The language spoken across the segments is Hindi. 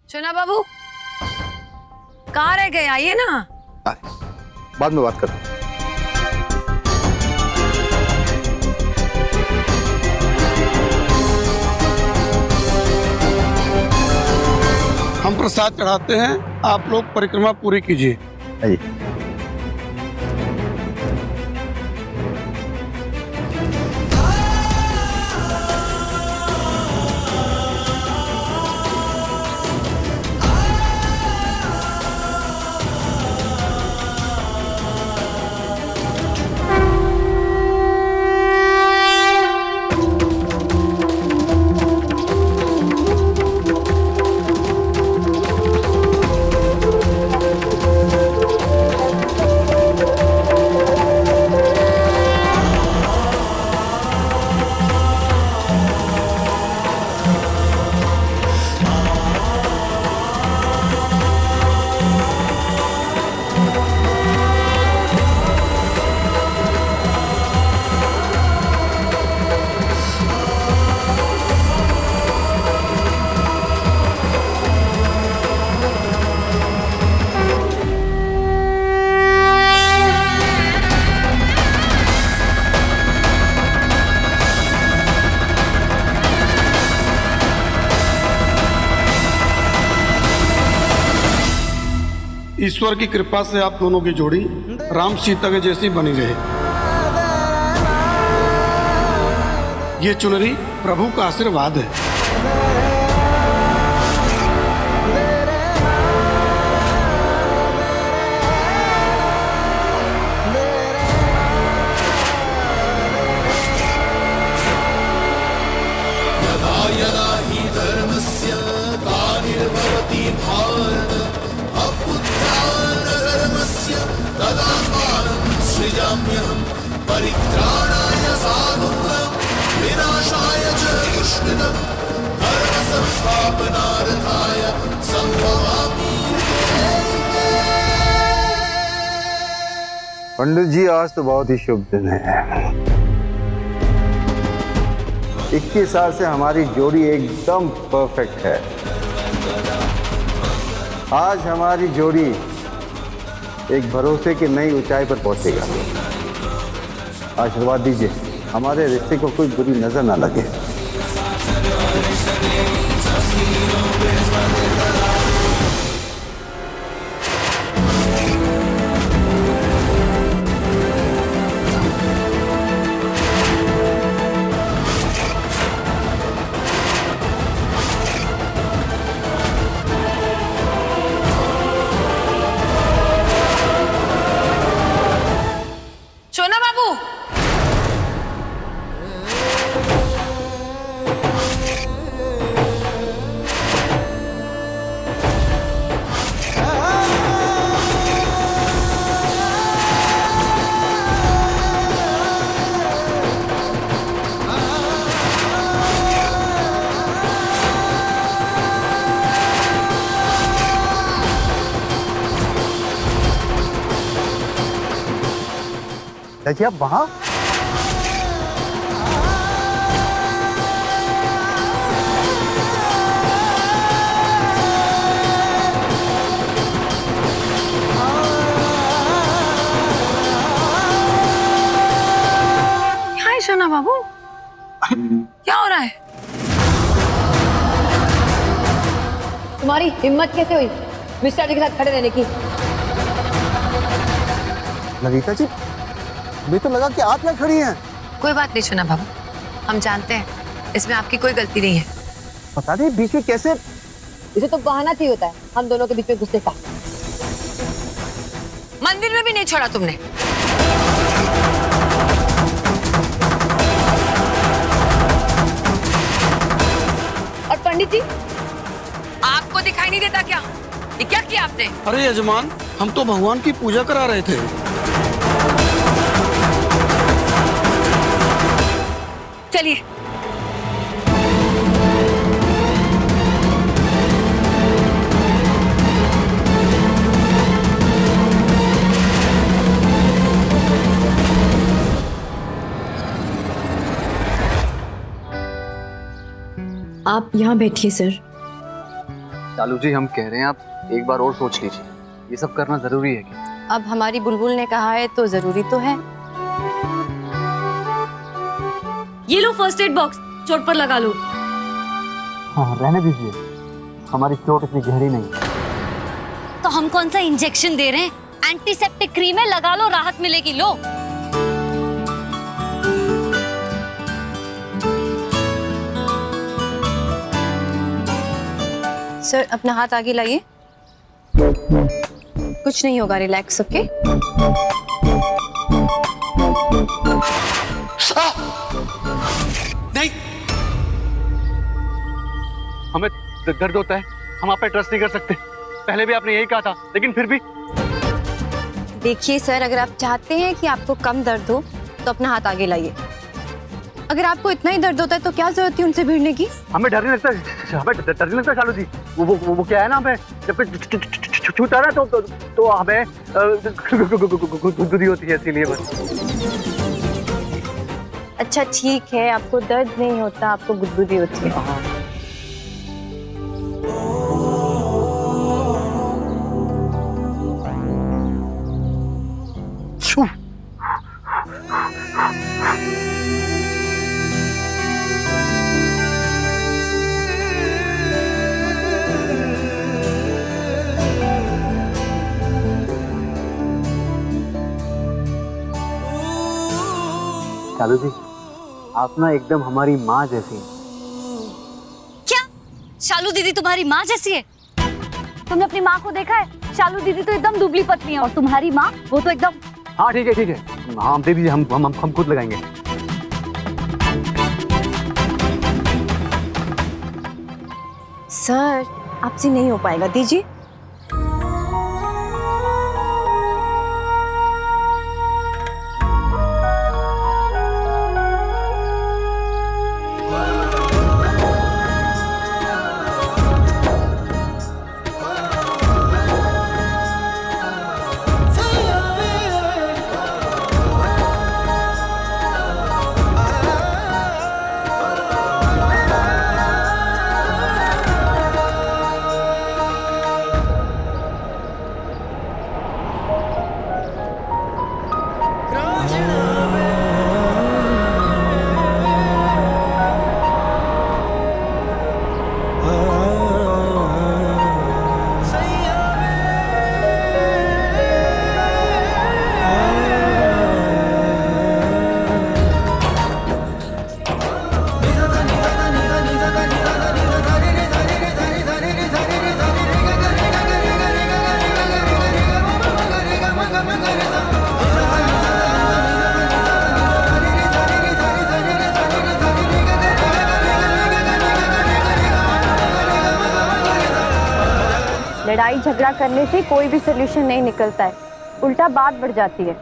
चुना बाबू कहाँ रह गए? आइए ना। बाद में बात करते हैं। हम प्रसाद चढ़ाते हैं, आप लोग परिक्रमा पूरी कीजिए। आइए। ईश्वर की कृपा से आप दोनों की जोड़ी राम सीता के जैसी बनी रहे। ये चुनरी प्रभु का आशीर्वाद है। परित्राणाय साधूनां विनाशाय च दुष्कृतं धर्म संस्थापनार्थाय संभवामि। पंडित जी, आज तो बहुत ही शुभ दिन है। 21 साल से हमारी जोड़ी एकदम परफेक्ट है। आज हमारी जोड़ी एक भरोसे की नई ऊंचाई पर पहुंचेगा। आशीर्वाद दीजिए, हमारे रिश्ते को कोई बुरी नजर ना लगे। चुना बाबू चाची, आप वहां? क्या है चुना बाबू? क्या हो रहा है? तुम्हारी हिम्मत कैसे हुई मिश्रा जी के साथ खड़े रहने की? ललिता जी, मुझे तो लगा कि आप यहाँ खड़ी हैं। कोई बात नहीं चुना बाबू, हम जानते हैं इसमें आपकी कोई गलती नहीं है। पता नहीं बीच में कैसे। इसे तो बहाना चाहिए होता है हम दोनों के बीच में गुस्से का। मंदिर में भी नहीं छोड़ा तुमने। और पंडित जी, आपको दिखाई नहीं देता क्या? ये क्या किया आपने? अरे यजमान, हम तो भगवान की पूजा करा रहे थे। चलिए। आप यहाँ बैठिए सर। शालू जी हम कह रहे हैं आप एक बार और सोच लीजिए, ये सब करना जरूरी है क्या? अब हमारी बुलबुल ने कहा है तो जरूरी तो है। ये लो फर्स्ट एड बॉक्स, चोट पर लगा लो। हाँ रहने दीजिए, हमारी चोट इतनी गहरी नहीं। तो हम कौन सा इंजेक्शन दे रहे हैं? एंटीसेप्टिक क्रीम है, लगा लो, राहत मिलेगी। लो। सर अपना हाथ आगे लाइए। कुछ नहीं होगा, रिलैक्स। ओके नहीं, हमें दर्द होता है, हम आप पे ट्रस्ट नहीं कर सकते। पहले भी आपने यही कहा था, लेकिन फिर भी। देखिए सर, अगर आप चाहते हैं कि आपको कम दर्द हो तो अपना हाथ आगे लाइए। अगर आपको इतना ही दर्द होता है तो क्या जरूरत थी उनसे भिड़ने की? हमें डर नहीं लगता, हमें डर नहीं लगता शालू जी। वो क्या है ना, हमें जब छूता ना तो हमें गुदगुदी होती है, इसीलिए बस। अच्छा ठीक है, आपको दर्द नहीं होता, आपको गुदगुदी होती है। शालू जी, आप ना एकदम हमारी माँ जैसी हैं। क्या शालू दीदी तुम्हारी माँ जैसी है? तुमने अपनी माँ को देखा है? शालू दीदी तो एकदम दुबली पतली है, और तुम्हारी माँ वो तो एकदम। हाँ ठीक है ठीक है, हाँ दे दीजिए, हम खुद लगाएंगे। सर आपसे नहीं हो पाएगा, दीजिए। लड़ाई झगड़ा करने से कोई भी सोल्यूशन नहीं निकलता है, उल्टा बात बढ़ जाती है।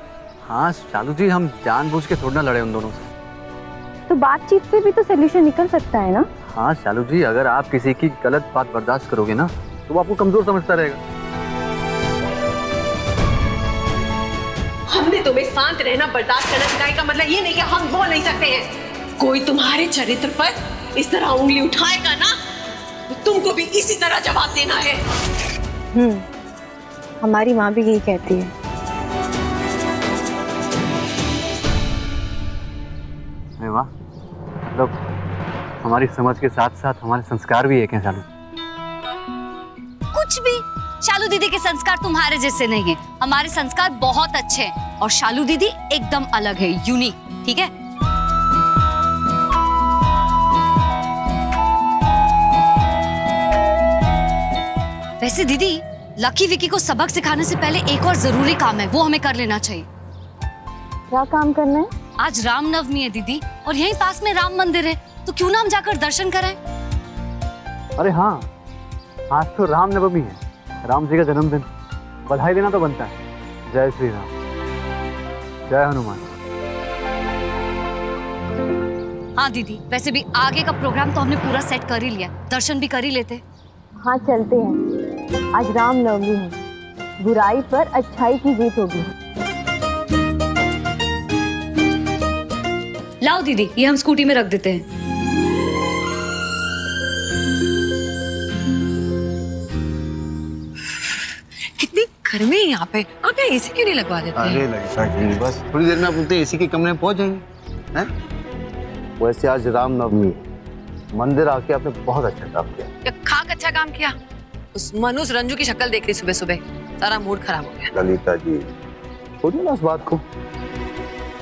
हाँ शालू जी, हम जानबूझ के थोड़ा ना लड़े उन दोनों से। तो बातचीत से भी तो सोल्यूशन निकल सकता है ना? हाँ शालू जी, अगर आप किसी की गलत बात बर्दाश्त करोगे ना तो वो आपको कमजोर समझता रहेगा। हमने तुम्हें शांत रहना बर्दाश्त करना सिखाया, का मतलब ये नहीं कि हम बोल नहीं सकते हैं। कोई तुम्हारे चरित्र पर इस तरह उंगली उठाएगा ना तो तुमको भी इसी तरह जवाब देना है। हमारी माँ भी यही कहती है। अरे वाह, मतलब हमारी समझ के साथ साथ हमारे संस्कार भी एक हैं शालू। कुछ भी, शालू दीदी के संस्कार तुम्हारे जैसे नहीं है, हमारे संस्कार बहुत अच्छे हैं, और शालू दीदी एकदम अलग है, यूनिक। ठीक है? वैसे दीदी, लकी विकी को सबक सिखाने से पहले एक और जरूरी काम है, वो हमें कर लेना चाहिए। क्या काम करना है? आज रामनवमी है दीदी, और यहीं पास में राम मंदिर है, तो क्यों ना हम जाकर दर्शन करें? अरे हाँ, आज तो रामनवमी है, राम जी का जन्मदिन, बधाई देना तो बनता है। जय श्री राम, जय हनुमान। हाँ दीदी, वैसे भी आगे का प्रोग्राम तो हमने पूरा सेट कर ही लिया, दर्शन भी कर ही लेते। हाँ चलते हैं, आज रामनवमी है, बुराई पर अच्छाई की जीत होगी। लाओ दीदी, ये हम स्कूटी में रख देते हैं। गर्मी है यहाँ पे, आप यहाँ एसी क्यों नहीं लगवा देते हैं? अरे ललिता जी, बस थोड़ी देर में आप उनके एसी के कमरे में पहुंच जाएंगे हैं? वैसे आज रामनवमी है, मंदिर आके आपने बहुत अच्छा काम किया। क्या खाक अच्छा काम किया? उस मनुष्य रंजू की शक्ल देख ली सुबह सुबह, सारा मूड खराब हो गया। ललिता जी छोड़िए ना उस बात को,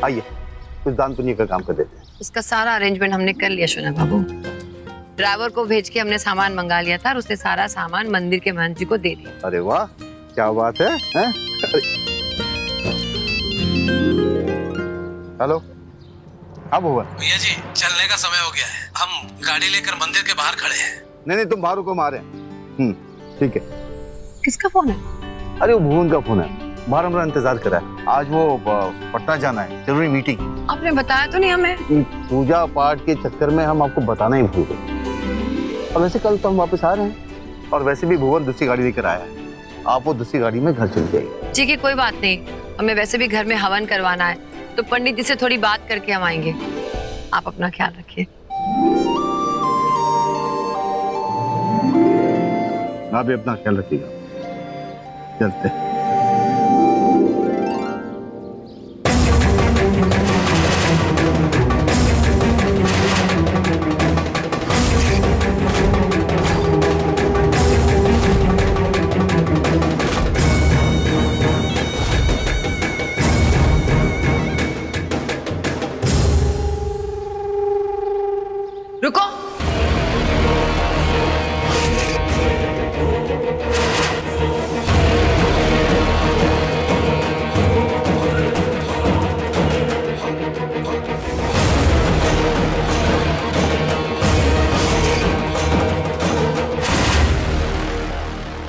आइए कुछ दान पुण्य का काम कर देते हैं। उसका सारा अरेंजमेंट हमने कर लिया शोना बाबू। ड्राइवर को भेज के हमने सामान मंगा लिया था और उसने सारा सामान मंदिर के महंत जी को दे दिया। अरे वाह, क्या बात है, हैं? हेलो, हाँ भुवन। भैया जी चलने का समय हो गया है, हम गाड़ी लेकर मंदिर के बाहर खड़े हैं। नहीं तुम बाहर रुको, मारे। ठीक है। किसका फोन है? अरे वो भुवन का फोन है, बाहर हमारा इंतजार कर रहा है। आज वो पटना जाना है, जरूरी मीटिंग। आपने बताया तो नहीं हमें। पूजा पाठ के चक्कर में हम आपको बताना ही भूल गए। और वैसे कल तो हम वापस आ रहे हैं, और वैसे भी भुवन दूसरी गाड़ी लेकर आया है, आप वो दूसरी गाड़ी में घर चल जाइए। ठीक है, कोई बात नहीं। हमें वैसे भी घर में हवन करवाना है, तो पंडित जी से थोड़ी बात करके हम आएंगे। आप अपना ख्याल रखिए। आप भी अपना ख्याल रखिएगा। चलते हैं। रुको।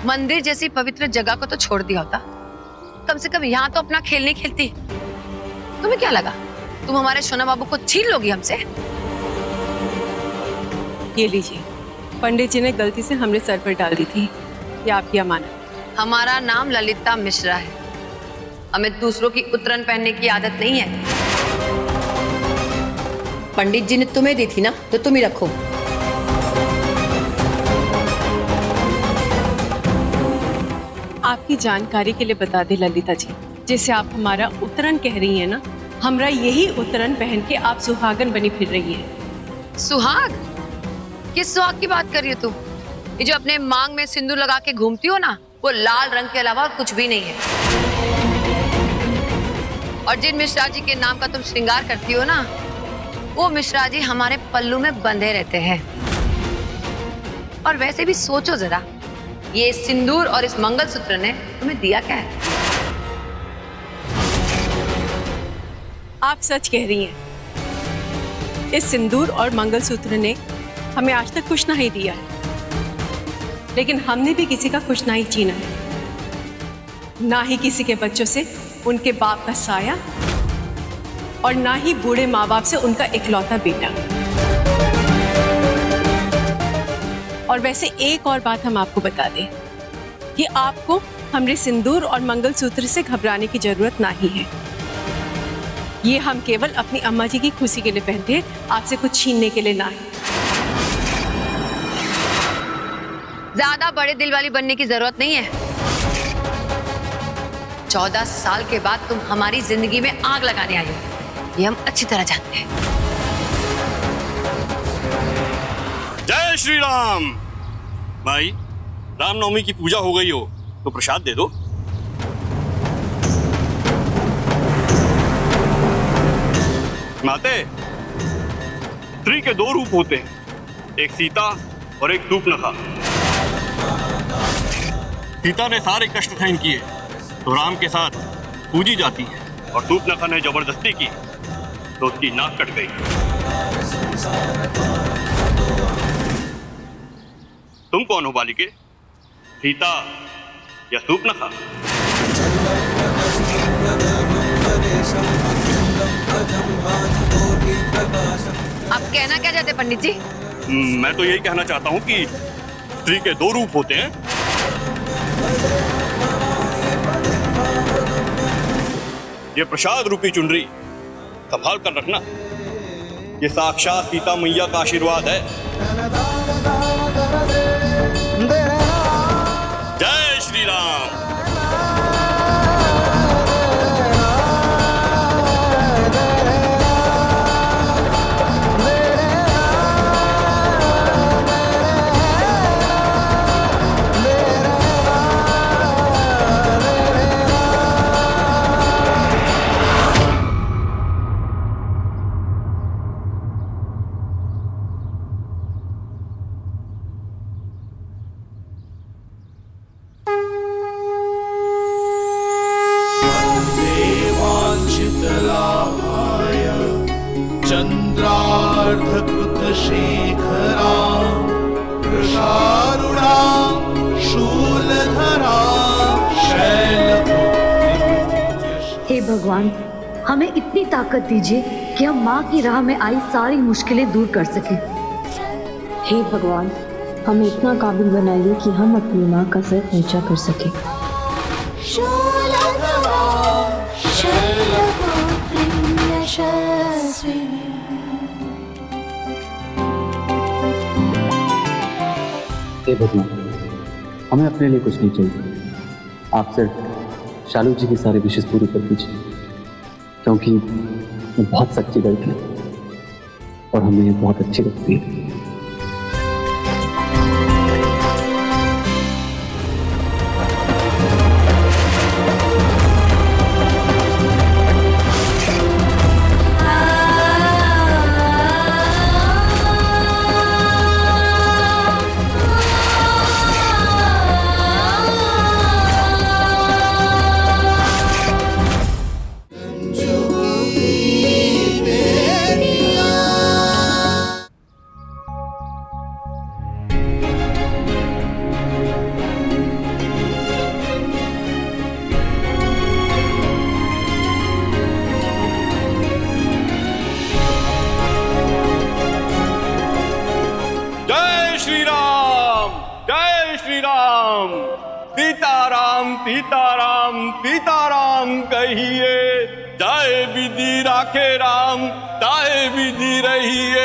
मंदिर जैसी पवित्र जगह को तो छोड़ दिया होता, कम से कम यहाँ तो अपना खेल नहीं खेलती। तुम्हें क्या लगा तुम हमारे सोना बाबू को छीन लोगी हमसे? ये लीजिए, पंडित जी ने गलती से हमने सर पर डाल दी थी, ये आपकी अमानत। हमारा नाम ललिता मिश्रा है, हमें दूसरों की उतरन पहनने की आदत नहीं है। पंडित जी ने तुम्हें दी थी ना, तो तुम ही रखो। आपकी जानकारी के लिए बता दे ललिता जी, जैसे आप हमारा उत्तरन कह रही हैं ना, हमरा यही उत्तरन पहन के आप सुहागन बनी फिर रही है। सुहाग? किस सुहाग की बात कर रही हो तुम? ये जो अपने मांग में सिंदूर लगा के घूमती हो ना, वो लाल रंग के अलावा और कुछ भी नहीं है। और जिन मिश्रा जी के नाम का तुम श्रृंगार करती हो ना, वो मिश्रा जी हमारे पल्लू में बंधे रहते हैं। और वैसे भी सोचो जरा, ये सिंदूर और इस मंगलसूत्र ने तुम्हें दिया क्या है? आप सच कह रही हैं, इस सिंदूर और मंगलसूत्र ने हमें आज तक कुछ नहीं दिया है, लेकिन हमने भी किसी का कुछ नहीं छीना है, ना ही किसी के बच्चों से उनके बाप का साया, और ना ही बूढ़े माँ बाप से उनका इकलौता बेटा। और वैसे एक और बात हम आपको बता दें कि आपको हमरे सिंदूर और मंगलसूत्र से घबराने की जरूरत नहीं है। ये हम केवल अपनी अम्मा जी की खुशी के लिए पहनते हैं, आपसे कुछ छीनने के लिए ना है। ज्यादा बड़े दिल वाली बनने की जरूरत नहीं है। 14 साल के बाद तुम हमारी जिंदगी में आग लगाने आई हो, ये हम अच्छी तरह जानते हैं। जय श्री राम। भाई, रामनवमी की पूजा हो गई हो तो प्रसाद दे दो। माते, स्त्री के 2 रूप होते हैं, एक सीता और एक सूर्पनखा। सीता ने सारे कष्ट सहन किए तो राम के साथ पूजी जाती है, और सूर्पनखा ने जबरदस्ती की तो उसकी नाक कट गई। तुम कौन हो बालिके, सीता या सूर्पनखा? आप कहना क्या चाहते पंडित जी? मैं तो यही कहना चाहता हूँ कि स्त्री के 2 रूप होते हैं। ये प्रसाद रूपी चुनरी संभाल कर रखना, ये साक्षात सीता मैया का आशीर्वाद है। जय श्री राम। सार्धकृतशेखरा वृषारूढा शूलधरा शैलपुत्री। हे भगवान, हमें इतनी ताकत दीजिए कि हम माँ की राह में आई सारी मुश्किलें दूर कर सकें। हे भगवान, हमें इतना काबिल बनाइए कि हम अपनी माँ का सर ऊंचा कर सकें। हे भगवान, हमें अपने लिए कुछ नहीं चाहिए, आप सिर्फ शालू जी की सारी विशेष पूरी कर दीजिए, क्योंकि वो बहुत सच्ची लड़की है और हमें ये बहुत अच्छी लगती है। सीताराम सीताराम सीताराम कहिए, जाए विधि राखे राम, ताए विधि रहिए।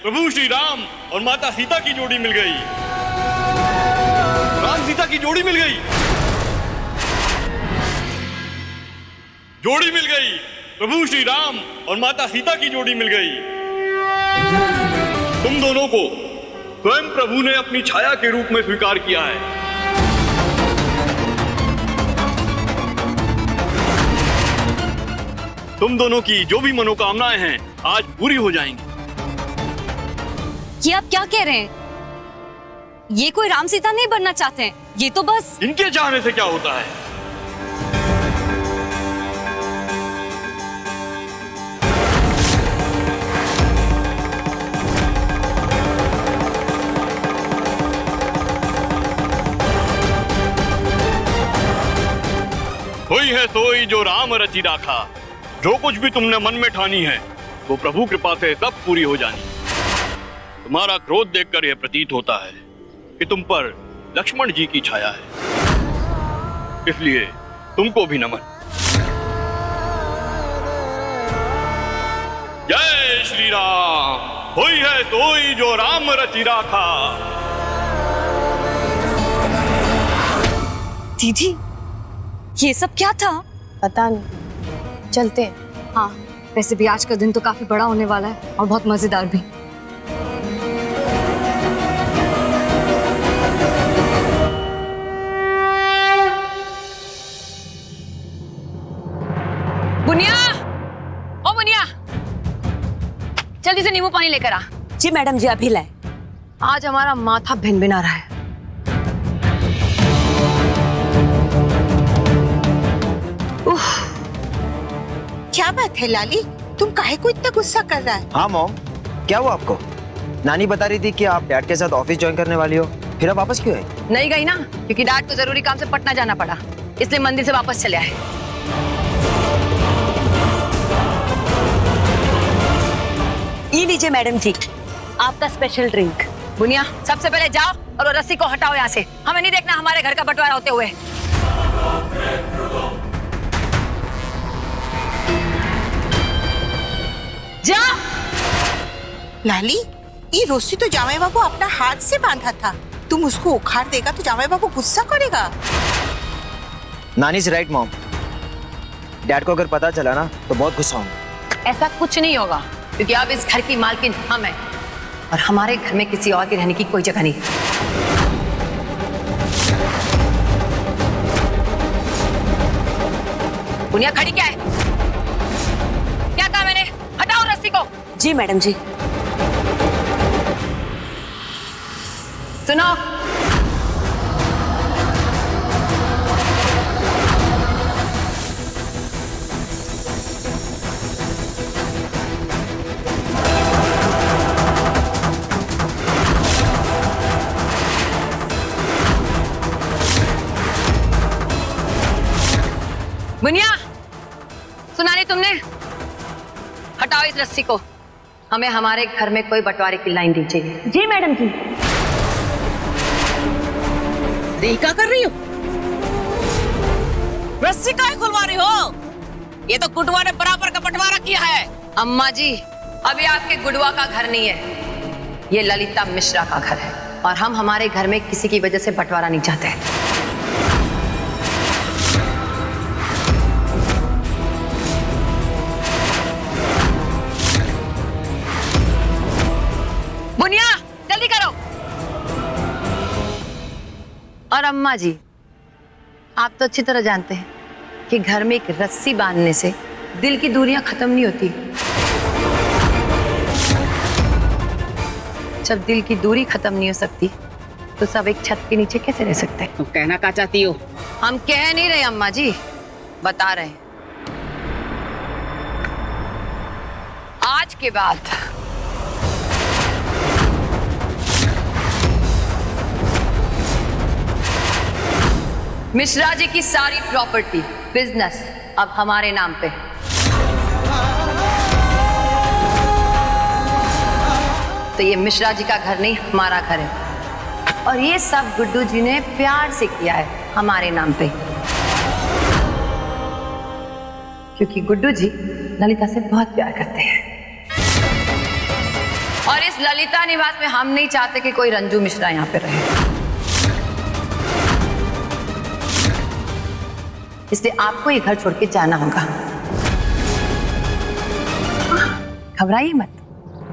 प्रभु श्री राम और माता सीता की जोड़ी मिल गई। राम सीता की जोड़ी मिल गई, जोड़ी मिल गई। प्रभु श्री राम और माता सीता की जोड़ी मिल गई। तुम दोनों को स्वयं प्रभु ने अपनी छाया के रूप में स्वीकार किया है। तुम दोनों की जो भी मनोकामनाएं हैं आज पूरी हो जाएंगी। ये आप क्या कह रहे हैं? ये कोई राम सीता नहीं बनना चाहते हैं, ये तो बस इनके चाहने से क्या होता है। कोई है सोई जो राम रचि राखा। जो कुछ भी तुमने मन में ठानी है वो प्रभु कृपा से सब पूरी हो जानी। तुम्हारा क्रोध देखकर यह प्रतीत होता है कि तुम पर लक्ष्मण जी की छाया है, इसलिए तुमको भी नमन। जय श्री राम। होई है सोई जो राम रचि राखा। दीदी, ये सब क्या था? पता नहीं, चलते हैं। हाँ, वैसे भी आज का दिन तो काफी बड़ा होने वाला है और बहुत मजेदार भी। मुनिया, ओ मुनिया, जल्दी से नींबू पानी लेकर आ। जी मैडम जी, अभी लाए। आज हमारा माथा भिनभिना रहा है। क्या बात है लाली, तुम काहे को इतना गुस्सा कर रहा है? हाँ मॉम, क्या हुआ आपको? नानी बता रही थी कि आप डैड के साथ ऑफिस ज्वाइन करने वाली हो, फिर आप वापस क्यों आई? नहीं गई ना, क्योंकि डैड को जरूरी काम से पटना जाना पड़ा, इसलिए मंदिर से वापस चले आए। ये लीजिए मैडम जी, आपका स्पेशल ड्रिंक। बुनिया, सबसे पहले जाओ और वो रस्सी को हटाओ यहाँ से। हमें नहीं देखना हमारे घर का बंटवारा होते हुए। जाओ। लाली, ये रस्सी तो जामाई बाबू अपना हाथ से बांधा था, तुम उसको उखाड़ देगा तो जामाई बाबू गुस्सा करेगा। नानी इज राइट मॉम, डैड को अगर पता चला ना तो बहुत गुस्सा होगा। ऐसा कुछ नहीं होगा, क्योंकि अब इस घर की मालकिन हम हैं और हमारे घर में किसी और के रहने की कोई जगह नहीं। पुनिया खड़ी क्या है? क्या कहा मैंने? हटाओ रस्सी को। जी मैडम जी। सुनो, मुनिया, सुना नहीं तुमने? हटाओ इस रस्सी को। हमें हमारे घर में कोई बंटवारे की लाइन दीजिए। जी मैडम जी। क्या कर रही हो? रस्सी काहे खुलवा रही हो? ये तो गुडवा ने बराबर का बंटवारा किया है। अम्मा जी, अभी आपके गुडवा का घर नहीं है, ये ललिता मिश्रा का घर है और हम हमारे घर में किसी की वजह से बंटवारा नहीं चाहते। बुनिया, जल्दी करो। और अम्मा जी, आप तो अच्छी तरह जानते हैं कि घर में एक रस्सी बांधने से दिल की दूरियां खत्म नहीं होती। जब दिल की दूरी खत्म नहीं हो सकती तो सब एक छत के नीचे कैसे रह सकते हैं? तुम कहना क्या चाहती हो? हम कह नहीं रहे अम्मा जी, बता रहे हैं। आज के बाद मिश्रा जी की सारी प्रॉपर्टी, बिजनेस अब हमारे नाम पे। तो ये मिश्रा जी का घर नहीं, हमारा घर है और ये सब गुड्डू जी ने प्यार से किया है हमारे नाम पे, क्योंकि गुड्डू जी ललिता से बहुत प्यार करते हैं और इस ललिता निवास में हम नहीं चाहते कि कोई रंजू मिश्रा यहाँ पे रहे। इसलिए आपको ये घर छोड़ के जाना होगा। घबराइए मत,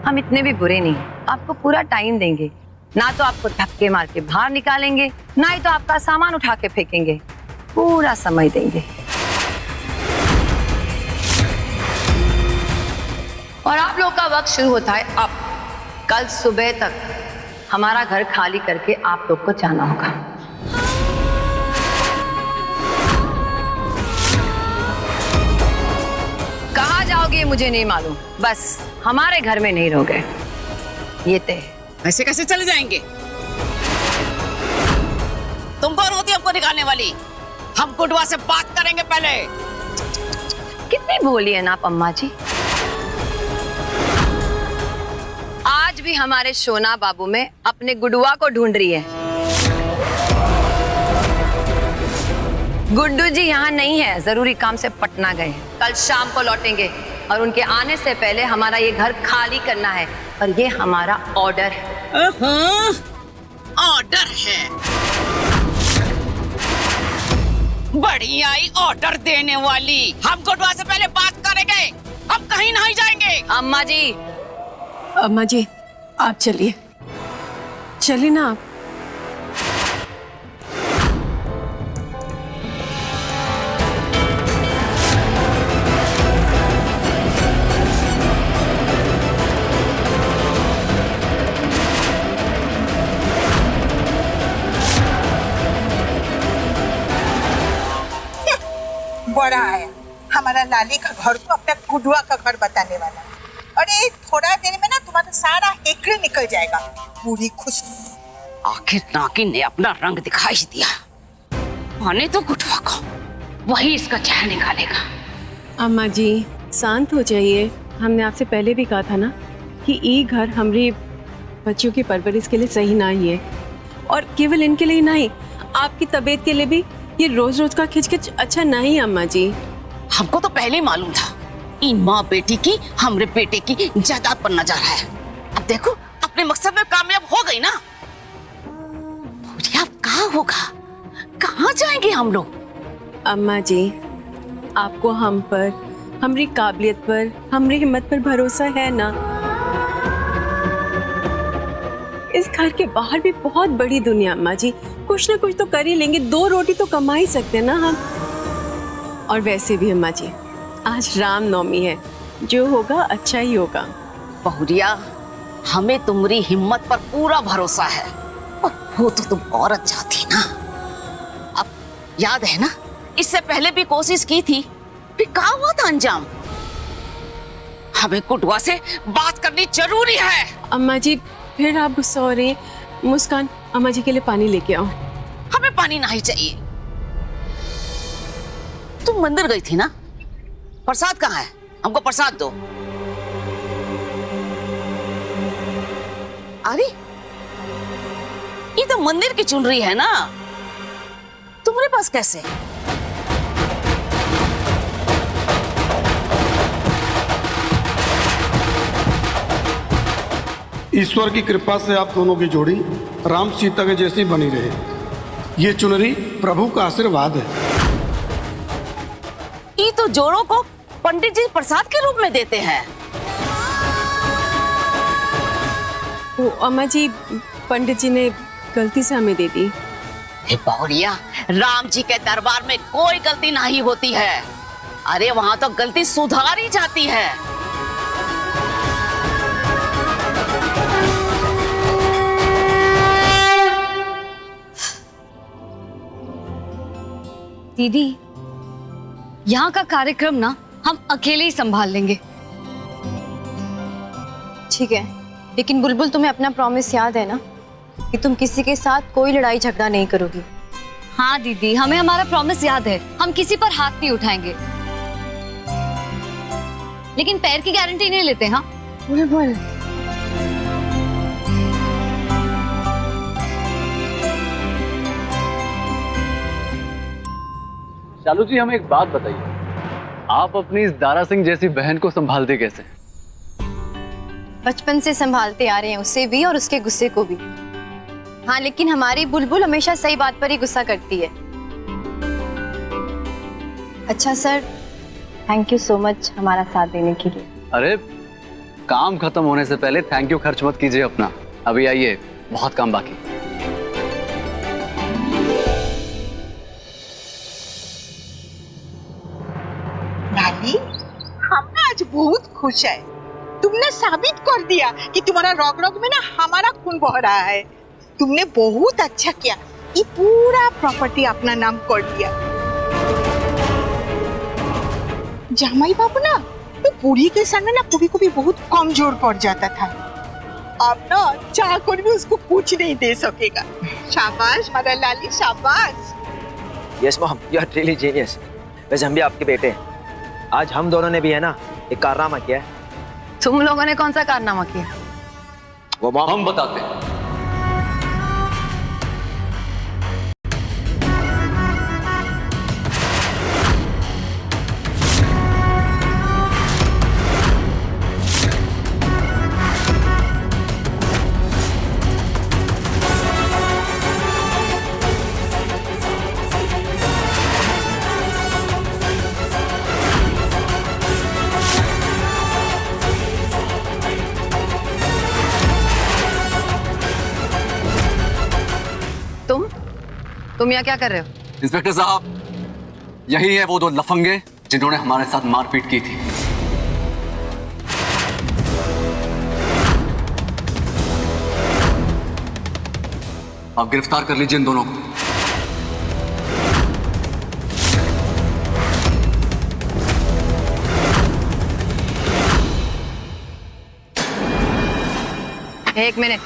हम इतने भी बुरे नहीं, आपको पूरा टाइम देंगे। ना तो आपको धक्के मार के बाहर निकालेंगे, ना ही तो आपका सामान उठा के फेंकेंगे, पूरा समय देंगे। और आप लोग का वक्त शुरू होता है अब। कल सुबह तक हमारा घर खाली करके आप लोग को जाना होगा। कहाँ जाओगे मुझे नहीं मालूम, बस हमारे घर में नहीं रहोगे, ये तय। ऐसे कैसे चले जाएंगे? तुम कौन होती हमको निकालने वाली? हम गुडवा से बात करेंगे पहले। कितनी बोली है ना आप अम्मा जी। आज भी हमारे सोना बाबू में अपने गुडुआ को ढूंढ रही है। गुड्डू जी यहाँ नहीं है, जरूरी काम से पटना गए। कल शाम को लौटेंगे और उनके आने से पहले हमारा ये घर खाली करना है और ये हमारा ऑर्डर है। ऑर्डर है? बड़ी आई ऑर्डर देने वाली। हम गुडवा से पहले बात करेंगे, हम कहीं नहीं जाएंगे। अम्मा जी, अम्मा जी आप चलिए, चलिए ना आप। बड़ा है हमारा लाली का घर को अपना गुडवा का घर बताने वाला। अरे थोड़ा देर में ना तुम्हारा सारा हेकड़े निकल जाएगा। पूरी खुश। आखिर नागिन ने अपना रंग दिखाई दिया। आने तो गुडवा को, वही इसका चेहरा निकालेगा। अम्मा जी शांत हो जाइए। हमने आपसे पहले भी कहा था ना कि ये घर हमारी बच्चियों की परवरिश के लिए सही नहीं है, और केवल इनके लिए नहीं, आपकी तबीयत के लिए भी ये रोज रोज का खिचखिच अच्छा नहीं। अम्मा जी हमको तो पहले ही मालूम था इन माँ बेटी की हमरे बेटे की जायदाद बनना जा रहा है। अब देखो अपने मकसद में कामयाब हो गई ना। अब कहाँ होगा, कहाँ जाएंगे हम लोग? अम्मा जी आपको हम पर, हमारी काबिलियत पर, हमारी हिम्मत पर भरोसा है ना? इस घर के बाहर भी बहुत बड़ी दुनिया अम्मा जी, कुछ ना कुछ तो कर ही लेंगे। 2 रोटी तो कमा ही सकते हैं ना हम। और वैसे भी अम्मा जी, आज रामनवमी है, जो होगा अच्छा ही होगा। बहुरिया, हमें तुम्हारी हिम्मत पर पूरा भरोसा है, और वो तो तुम औरत चाहती ना। अब याद है ना, इससे पहले भी कोशिश की थी, फिर क्या हुआ था अंजाम? हमें कुटवा से बात करनी जरूरी है। अम्मा जी फिर आप गुस्सा हो रही हैं। मुस्कान, अम्मा जी के लिए पानी लेके आओ। हमें पानी नहीं चाहिए। तुम मंदिर गई थी ना, प्रसाद कहाँ है? हमको प्रसाद दो। अरे ये तो मंदिर की चुनरी है ना, तुम्हारे पास कैसे? ईश्वर की कृपा से आप दोनों की जोड़ी राम सीता के जैसी बनी रहे। ये चुनरी प्रभु का आशीर्वाद है। ये तो जोड़ों को पंडित जी प्रसाद के रूप में देते हैं। वो अम्मा जी, पंडित जी ने गलती से हमें दे दी। हे बहुरिया, राम जी के दरबार में कोई गलती नहीं होती है। अरे वहां तो गलती सुधारी जाती है। दीदी, यहाँ का कार्यक्रम ना हम अकेले ही संभाल लेंगे। ठीक है, लेकिन बुलबुल तुम्हें अपना प्रॉमिस याद है ना कि तुम किसी के साथ कोई लड़ाई झगड़ा नहीं करोगी। हाँ दीदी, हमें हमारा प्रॉमिस याद है, हम किसी पर हाथ नहीं उठाएंगे, लेकिन पैर की गारंटी नहीं लेते। हाँ बुलबुल, शालू जी, हमें एक बात बताइए, आप अपनी इस दारा सिंह जैसी बहन को संभालते कैसे? बचपन से संभालते आ रहे हैं, उसे भी और उसके गुस्से को भी। हाँ, लेकिन हमारी बुलबुल हमेशा सही बात पर ही गुस्सा करती है। अच्छा sir, thank you so much हमारा साथ देने के लिए। अरे, काम खत्म होने से पहले थैंक यू खर्च मत कीजिए अपना। अभी आइए, बहुत काम बाकी। लाली, हम ना आज बहुत खुश है। तुमने साबित कर दिया कि तुम्हारा रग रग में ना हमारा खून बह रहा है। तुमने बहुत अच्छा किया, ये पूरा प्रॉपर्टी अपना नाम कर दिया। जामाई बाबू ना तो बूढ़ी के सामने ना कभी कभी बहुत कमजोर पड़ जाता था। अब ना चाह कर भी उसको कुछ नहीं दे सकेगा। शाबाश हमारा लाली, शाबाश। Yes mom, you are really genius. वैसे हम भी आपके बेटे हैं। आज हम दोनों ने भी है ना एक कारनामा किया है। तुम लोगों ने कौन सा कारनामा किया? वो मॉम हम बताते हैं। तुम यहाँ क्या कर रहे हो? इंस्पेक्टर साहब, यही है वो दो लफंगे जिन्होंने हमारे साथ मारपीट की थी। आप गिरफ्तार कर लीजिए इन दोनों को। एक मिनट,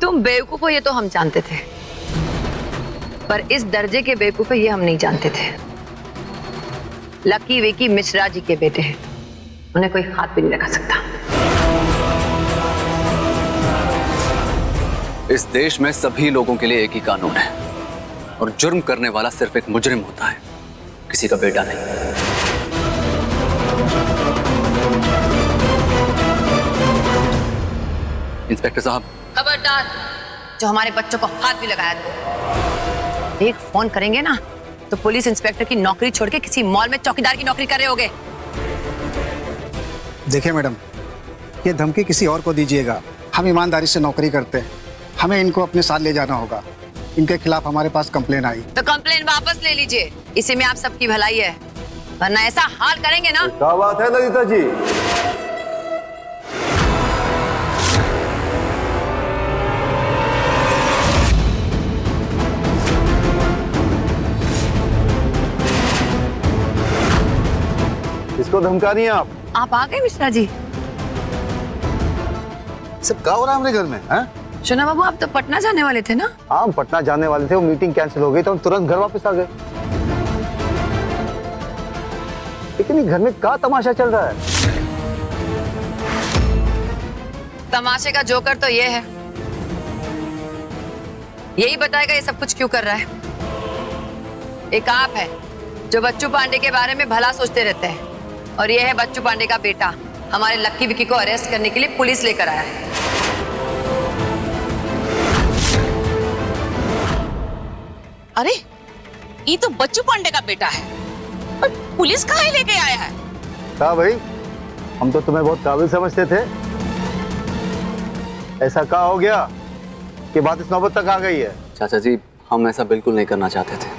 तुम बेवकूफ हो ये तो हम जानते थे, पर इस दर्जे के बेवकूफ ये हम नहीं जानते थे। लकी विकी मिश्रा जी के बेटे हैं, उन्हें कोई हाथ भी नहीं लगा सकता। इस देश में सभी लोगों के लिए एक ही कानून है, और जुर्म करने वाला सिर्फ एक मुजरिम होता है, किसी का बेटा नहीं। इंस्पेक्टर साहब, खबरदार, जो हमारे बच्चों को हाथ भी लगाया तो एक फोन करेंगे ना तो पुलिस इंस्पेक्टर की नौकरी छोड़ के किसी मॉल में चौकीदार की नौकरी कर रहे होगे। देखिए मैडम, ये धमकी किसी और को दीजिएगा। हम ईमानदारी से नौकरी करते हैं, हमें इनको अपने साथ ले जाना होगा। इनके खिलाफ हमारे पास कंप्लेन आई। तो कंप्लेन वापस ले लीजिए। इसी में आप सबकी भलाई है, वरना ऐसा हाल करेंगे ना। क्या बात है ललिता जी? किसको धमका रही हैं आप आ गए मिश्रा जी। सब क्या हो रहा है हमारे घर में? हैं? शोना बाबू, आप तो पटना जाने वाले थे ना? हाँ, हम पटना जाने वाले थे, वो मीटिंग कैंसिल हो गई तो हम तुरंत घर वापस आ गए। लेकिन ये घर में क्या तमाशा चल रहा है? तमाशे का जोकर तो ये है, यही बताएगा ये सब कुछ क्यों कर रहा है। एक आप है जो बच्चू पांडे के बारे में भला सोचते रहते हैं, और ये है बच्चू पांडे का बेटा, हमारे लक्की विक्की को अरेस्ट करने के लिए पुलिस लेकर आया है। अरे ये तो बच्चू पांडे का बेटा है, और पुलिस कहाँ लेके आया है? क्या भाई, हम तो तुम्हें बहुत काबिल समझते थे, ऐसा क्या हो गया कि बात इस नौबत तक आ गई है? चाचा जी, हम ऐसा बिल्कुल नहीं करना चाहते थे,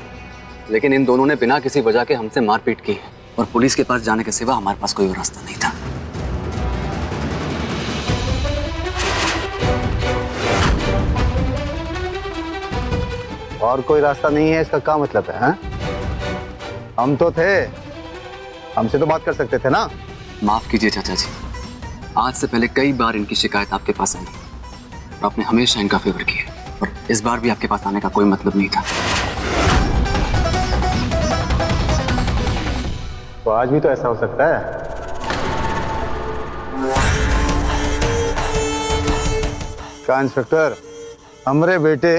लेकिन इन दोनों ने बिना किसी वजह के हमसे मारपीट की, और पुलिस के पास जाने के सिवा हमारे पास कोई और रास्ता नहीं था। और कोई रास्ता नहीं है, इसका क्या मतलब है? हाँ? हम तो थे, हमसे तो बात कर सकते थे ना। माफ कीजिए चाचा जी, आज से पहले कई बार इनकी शिकायत आपके पास आई, और आपने हमेशा इनका फेवर किया, और इस बार भी आपके पास आने का कोई मतलब नहीं था। तो आज भी तो ऐसा हो सकता है। क्या इंस्पेक्टर, हमारे बेटे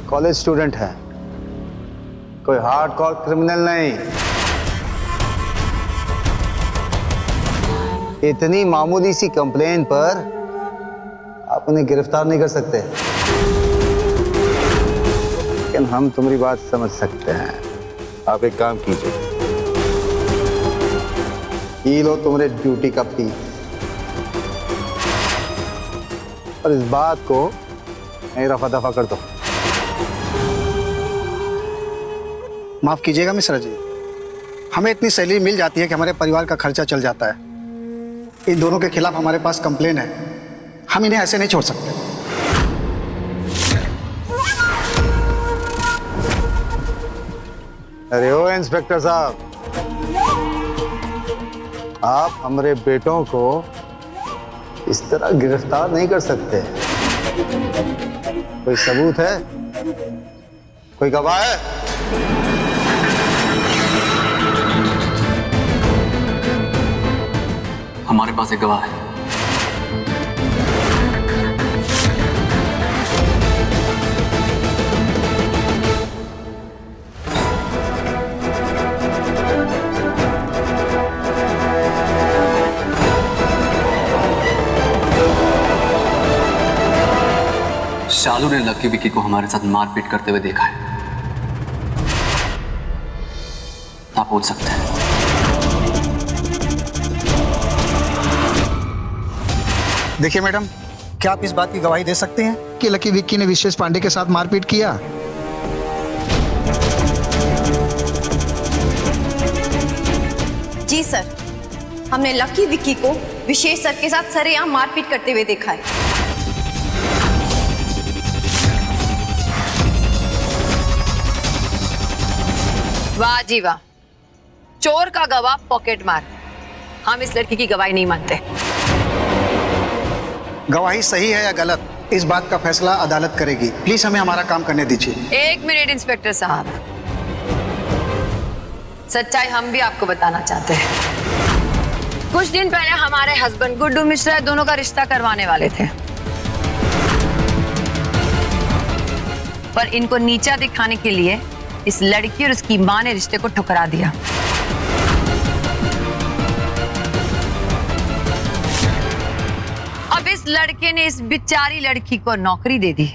कॉलेज स्टूडेंट है, कोई हार्डकोर क्रिमिनल नहीं। इतनी मामूली सी कंप्लेन पर आप उन्हें गिरफ्तार नहीं कर सकते। लेकिन हम तुम्हारी बात समझ सकते हैं। आप एक काम कीजिए, ये लो तुम्हारे ड्यूटी का फीस, और इस बात को नहीं रफा दफा कर दो। माफ कीजिएगा मिश्रा जी, हमें इतनी सैलरी मिल जाती है कि हमारे परिवार का खर्चा चल जाता है। इन दोनों के खिलाफ हमारे पास कंप्लेन है, हम इन्हें ऐसे नहीं छोड़ सकते। अरे ओ इंस्पेक्टर साहब, आप हमारे बेटों को इस तरह गिरफ्तार नहीं कर सकते। कोई सबूत है? कोई गवाह है? हमारे पास एक गवाह है। शालू ने लक्की विक्की को हमारे साथ मारपीट करते हुए देखा है। आप बोल सकते हैं। देखिए मैडम, क्या आप इस बात की गवाही दे सकते हैं कि लकी विक्की ने विशेष पांडे के साथ मारपीट किया? जी सर, हमने लकी विक्की को विशेष सर के साथ सरेआम मारपीट करते हुए देखा है। वाह जी वाह, चोर का गवाह पॉकेट मार। हम इस लड़की की गवाही नहीं मानते। गवाही सही है या गलत, इस बात का फैसला अदालत करेगी। प्लीज हमें हमारा काम करने दीजिए। एक मिनट इंस्पेक्टर साहब, सच्चाई हम भी आपको बताना चाहते हैं। कुछ दिन पहले हमारे हस्बैंड गुड्डू मिश्रा दोनों का रिश्ता करवाने वाले थे, पर इनको नीचा दिखाने के लिए इस लड़की और उसकी मां ने रिश्ते को ठुकरा दिया। अब इस लड़के ने इस बेचारी लड़की को नौकरी दे दी,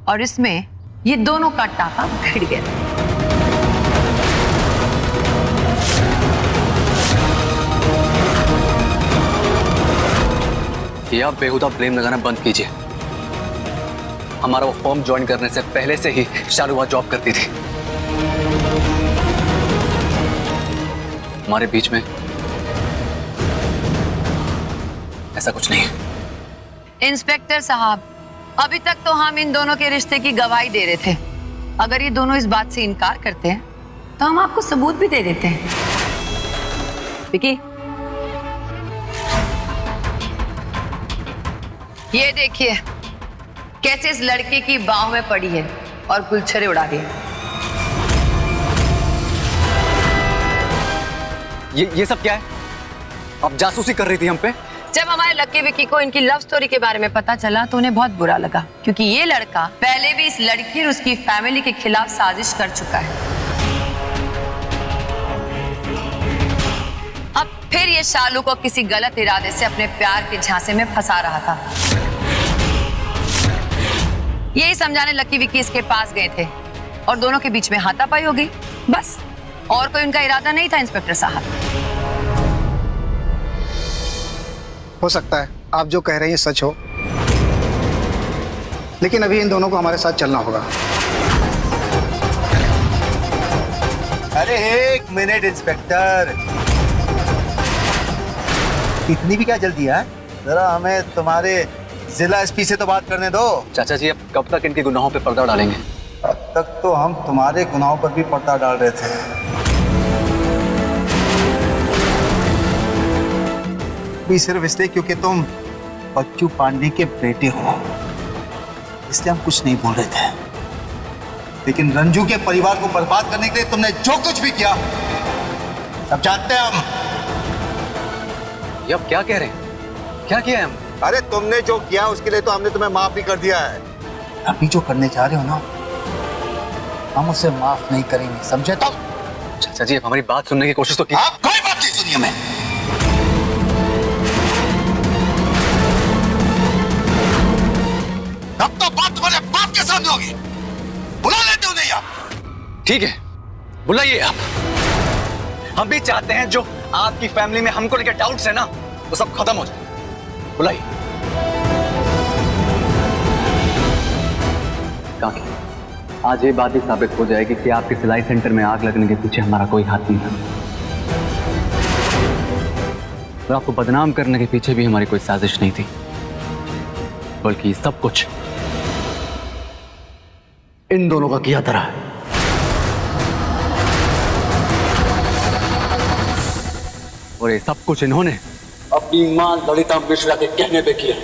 और इसमें ये दोनों का टाका भिड़ गया। ये आप बेहुदा ब्लेम लगाना बंद कीजिए। हमारा वो फॉर्म ज्वाइन करने से पहले से ही शालू वहां जॉब करती थी। हमारे बीच में ऐसा कुछ नहीं है। इंस्पेक्टर साहब, अभी तक तो हम इन दोनों के रिश्ते की गवाही दे रहे थे। अगर ये दोनों इस बात से इनकार करते हैं तो हम आपको सबूत भी दे देते हैं। विकी, ये देखिए कैसे इस लड़के की बाहों में पड़ी है और गुलछरे उड़ा रही है। ये सब क्या है? आप जासूसी कर रही थी हम पे? जब हमारे लक्की विक्की को इनकी लव स्टोरी के बारे में पता चला तो उन्हें बहुत बुरा लगा, क्योंकि ये लड़का पहले भी इस लड़की और उसकी फैमिली के खिलाफ साजिश कर चुका है। अब फिर ये शालू को किसी गलत इरादे से अपने प्यार के झांसे में फंसा रहा था। यही समझाने लक्की विक्की इसके पास गए थे और दोनों के बीच में हाथापाई हो गई, बस। और कोई उनका इरादा नहीं था इंस्पेक्टर साहब। हो सकता है आप जो कह रही हैं सच हो, लेकिन अभी इन दोनों को हमारे साथ चलना होगा। अरे एक मिनट इंस्पेक्टर, इतनी भी क्या जल्दी है? जरा हमें तुम्हारे जिला एसपी से तो बात करने दो। चाचा जी, अब कब तक इनके गुनाहों पे पर्दा डालेंगे? अब तक तो हम तुम्हारे गुनाहों पर भी पर्दा डाल रहे थे। भी सिर्फ इसलिए क्योंकि तुम बच्चू पांडे के बेटे हो, इसलिए हम कुछ नहीं बोल रहे थे। लेकिन रंजू के परिवार को बर्बाद करने के लिए तुमने जो कुछ भी किया, सब जानते हैं हम। ये अब क्या कह रहे हैं? क्या किया है हम? अरे तुमने जो किया उसके लिए तो हमने तुम्हें माफ भी कर दिया है। अभी जो करने जा रहे हो ना, हम उसे माफ नहीं करेंगे, समझे तुम? चाचा जी, अब हमारी बात सुनने की कोशिश तो की। आप कोई बात नहीं सुनिए। मैं अब तो बात तुम्हारे बाप के सामने होगी। बुला लेते हो नहीं आप? ठीक है, बुलाइए आप। हम भी चाहते हैं जो आपकी फैमिली में हमको लेकर डाउट्स है ना, वो सब खत्म हो जाए। बुलाइए। काफी, आज ये बात ही साबित हो जाएगी कि आपके सिलाई सेंटर में आग लगने के पीछे हमारा कोई हाथ नहीं था, और आपको बदनाम करने के पीछे भी हमारी कोई साजिश नहीं थी, बल्कि सब कुछ इन दोनों का किया धरा है। और ये सब कुछ इन्होंने अपनी मां ललिता मिश्रा के कहने पे किया।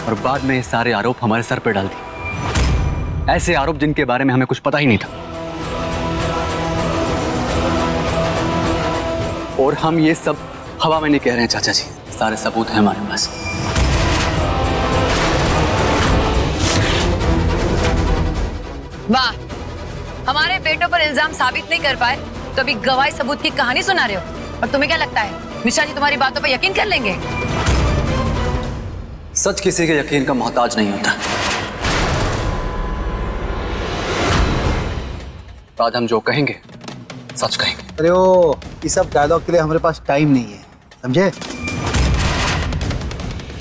और बाद में ये सारे आरोप हमारे सर पे डाल दिए, ऐसे आरोप जिनके बारे में हमें कुछ पता ही नहीं था। और हम ये सब हवा में नहीं कह रहे हैं चाचा जी, सारे सबूत हैं हमारे पास। वाह, हमारे बेटों पर इल्जाम साबित नहीं कर पाए तो अभी गवाही सबूत की कहानी सुना रहे हो। और तुम्हें क्या लगता है मिश्रा जी तुम्हारी बातों पर यकीन कर लेंगे? सच किसी के यकीन का मोहताज नहीं होता। आज हम जो कहेंगे सच कहेंगे। अरे ओ, ये सब डायलॉग के लिए हमारे पास टाइम नहीं है, समझे?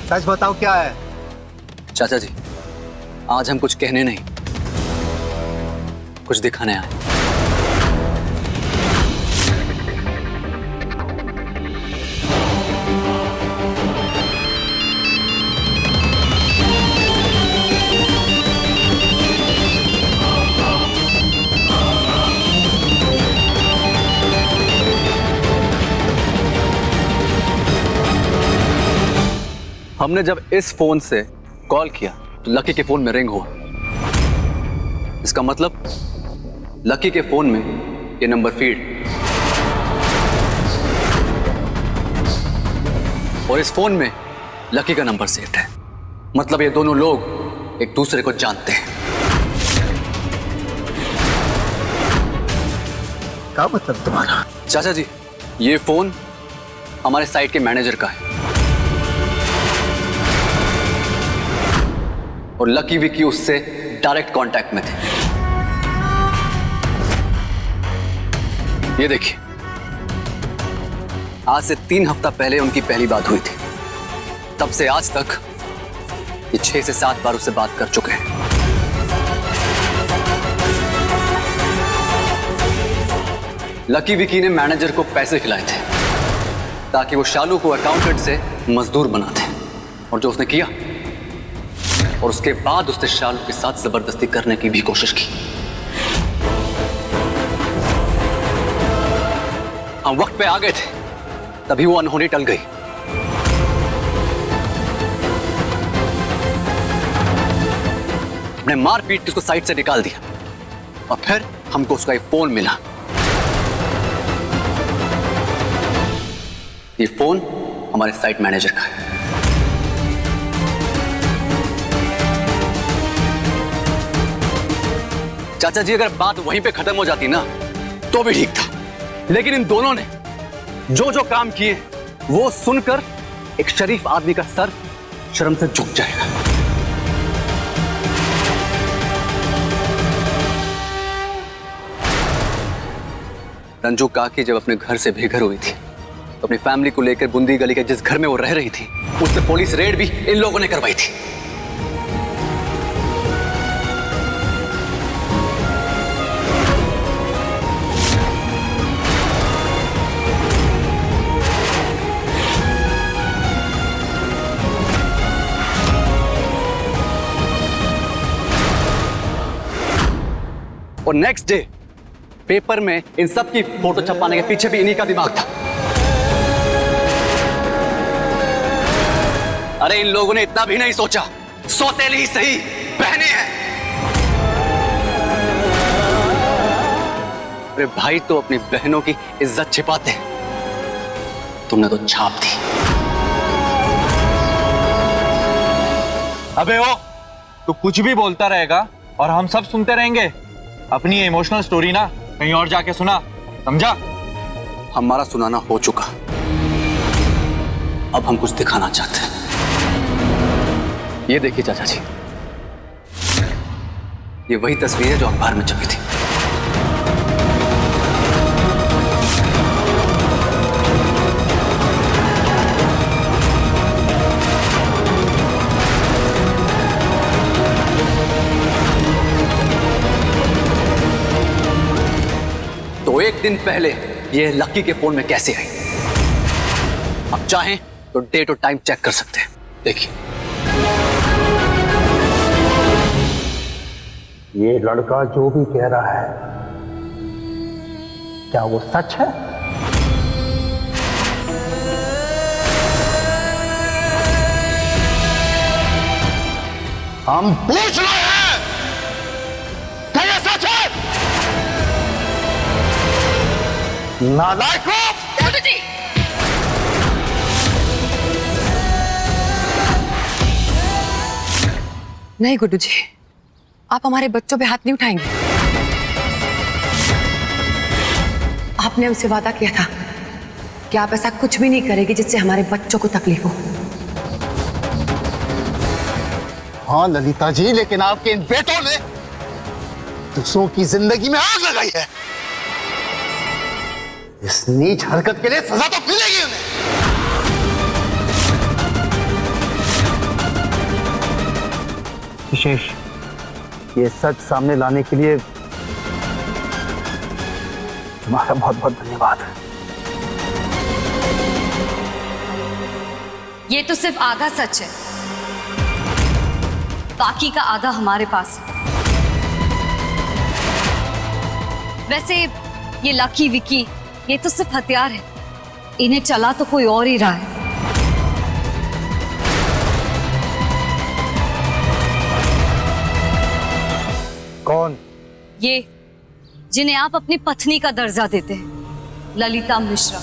सच बताओ क्या है? चाचा जी, आज हम कुछ कहने नहीं, कुछ दिखाने आए। हमने जब इस फोन से कॉल किया तो लकी के फोन में रिंग हुआ। इसका मतलब लकी के फोन में ये नंबर फीड, और इस फोन में लकी का नंबर सेव्ड है। मतलब ये दोनों लोग एक दूसरे को जानते हैं। क्या मतलब तुम्हारा? चाचा जी, ये फोन हमारे साइट के मैनेजर का है और लकी विकी उससे डायरेक्ट कांटेक्ट में थे। ये देखिए, आज से 3 हफ्ता पहले उनकी पहली बात हुई थी तब से आज तक ये 6 से 7 बार उससे बात कर चुके हैं। लकी विकी ने मैनेजर को पैसे खिलाए थे ताकि वो शालू को अकाउंटेंट से मजदूर बना दे, और जो उसने किया, और उसके बाद उसने शालू के साथ जबरदस्ती करने की भी कोशिश की। हम वक्त पे आ गए थे, तभी वो अनहोनी टल गई। हमने मार पीट के उसको साइड से निकाल दिया, और फिर हमको उसका एक फोन मिला। ये फोन हमारे साइट मैनेजर का है। चाचा जी, अगर बात वहीं पे खत्म हो जाती ना तो भी ठीक था, लेकिन इन दोनों ने जो जो काम किए वो सुनकर एक शरीफ आदमी का सर शर्म से झुक जाएगा। रंजू काकी जब अपने घर से बेघर हुई थी तो अपनी फैमिली को लेकर बुंदी गली के जिस घर में वो रह रही थी उस पर पुलिस रेड भी इन लोगों ने करवाई थी। और नेक्स्ट डे पेपर में इन सब की फोटो छपवाने के पीछे भी इन्हीं का दिमाग था। अरे इन लोगों ने इतना भी नहीं सोचा, सौतेली ही सही बहने हैं। अरे भाई तो अपनी बहनों की इज्जत छिपाते हैं, तुमने तो छाप दी। अबे ओ, तू कुछ भी बोलता रहेगा और हम सब सुनते रहेंगे। अपनी इमोशनल स्टोरी ना कहीं और जाके सुना, समझा? हमारा सुनाना हो चुका, अब हम कुछ दिखाना चाहते हैं। ये देखिए चाचा जी, ये वही तस्वीर है जो अखबार में छपी थी। तो एक दिन पहले ये लकी के फोन में कैसे आई? आप चाहें तो डेट और टाइम चेक कर सकते हैं। देखिए, ये लड़का जो भी कह रहा है, क्या वो सच है? हम पूछ रहे हैं, क्या ये सच है? नालायक लोग! जी नहीं गुड्डू जी, आप हमारे बच्चों पे हाथ नहीं उठाएंगे। आपने हमसे वादा किया था कि आप ऐसा कुछ भी नहीं करेंगे जिससे हमारे बच्चों को तकलीफ हो। हाँ ललिता जी, लेकिन आपके इन बेटों ने दूसरों की जिंदगी में आग लगाई है। इस नीच हरकत के लिए सजा तो मिलेगी उन्हें। विशेष ये सच सामने लाने के लिए तुम्हारा बहुत बहुत धन्यवाद। ये तो सिर्फ आधा सच है, बाकी का आधा हमारे पास है। वैसे ये लकी विकी ये तो सिर्फ हथियार है, इन्हें चला तो कोई और ही रहा है। कौन? ये जिन्हें आप अपनी पत्नी का दर्जा देते हैं, ललिता मिश्रा।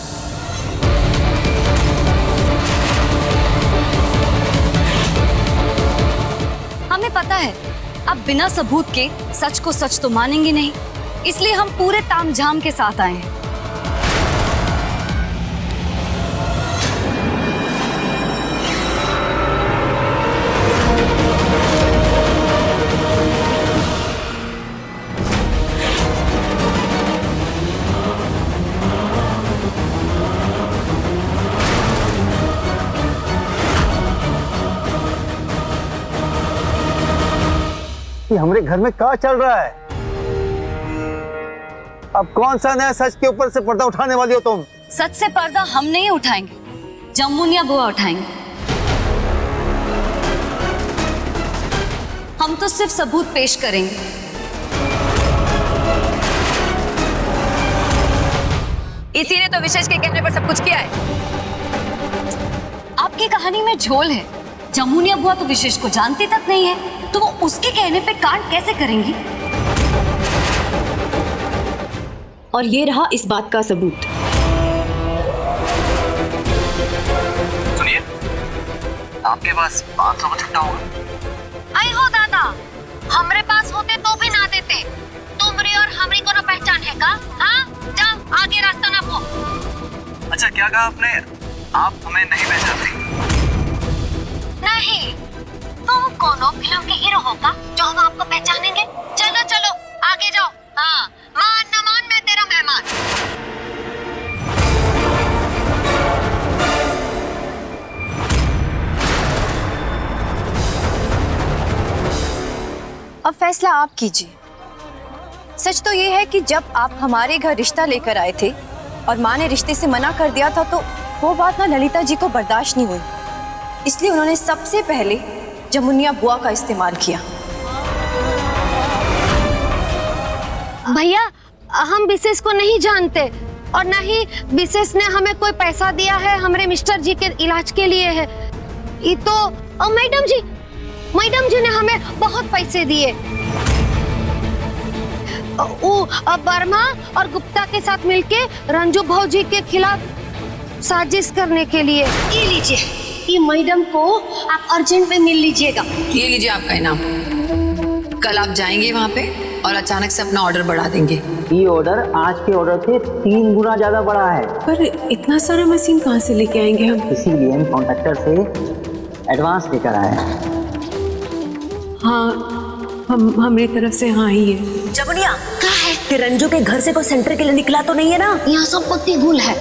हमें पता है अब बिना सबूत के सच को सच तो मानेंगे नहीं, इसलिए हम पूरे तामझाम के साथ आए हैं। कि हमारे घर में क्या चल रहा है। अब कौन सा नया सच के ऊपर से पर्दा उठाने वाली हो तुम? सच से पर्दा हम नहीं उठाएंगे, जमुनिया बुआ उठाएंगे। हम तो सिर्फ सबूत पेश करेंगे। इसी ने तो विशेष के कहने पर सब कुछ किया है। आपकी कहानी में झोल है। जमुनिया बुआ तो विशेष को जानती तक नहीं है, तो वो उसके कहने पे कांड कैसे करेंगी? और ये रहा इस बात का सबूत। सुनिए, आपके पास 500 का छुट्टा होगा? आई हो दादा, हमरे पास होते तो भी ना देते। तुमरी और हमरी को ना पहचान है का? हाँ, जाओ आगे रास्ता ना पो। अच्छा, क्या कहा आपने? आप हमें नहीं पहचानती? नहीं, तुम कोनो फिल्म के हीरो हो का जो हम आपको पहचानेंगे? चलो चलो आगे जाओ। हाँ, मान न मान मैं तेरा मेहमान। अब फैसला आप कीजिए। सच तो ये है कि जब आप हमारे घर रिश्ता लेकर आए थे और माँ ने रिश्ते से मना कर दिया था, तो वो बात ना ललिता जी को बर्दाश्त नहीं हुई, इसलिए उन्होंने सबसे पहले जमुनिया बुआ का इस्तेमाल किया। भैया, हम विशेष को नहीं जानते और न ही विशेष ने हमें कोई पैसा दिया है हमारे मिस्टर जी के इलाज के लिए है। ये तो मैडम जी ने हमें बहुत पैसे दिए। वर्मा और गुप्ता के साथ मिलके रंजू भौजी के खिलाफ साजिश करने के लिए। ये लीजिए, ये मैडम को आप अर्जेंट में मिल लीजिएगा। ये लीजिए आपका इनाम। कल आप जाएंगे वहाँ पे और अचानक से अपना ऑर्डर बढ़ा देंगे। ये ऑर्डर आज के ऑर्डर से 3 गुना ज्यादा बड़ा है। पर इतना सारा मशीन कहाँ से लेके आएंगे हम? इसीलिए हम कॉन्ट्रैक्टर से एडवांस लेकर आए हैं। हाँ, हमारी तरफ से हाँ ही है। जमुनिया, क्या है कि रंजू के घर से कोई सेंटर के लिए निकला तो नहीं है ना? यहाँ सब पत्ती गुल है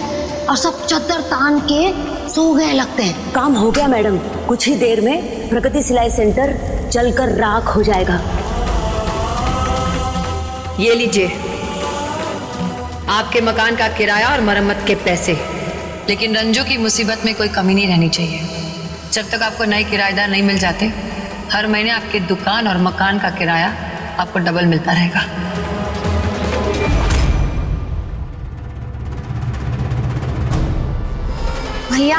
और सब चद्दर तान के सो गए लगते हैं। काम हो गया मैडम, कुछ ही देर में प्रगति सिलाई सेंटर जलकर राख हो जाएगा। ये लीजिए आपके मकान का किराया और मरम्मत के पैसे। लेकिन रंजू की मुसीबत में कोई कमी नहीं रहनी चाहिए। जब तक आपको नए किराएदार नहीं मिल जाते, हर महीने आपके दुकान और मकान का किराया आपको डबल मिलता रहेगा। भैया,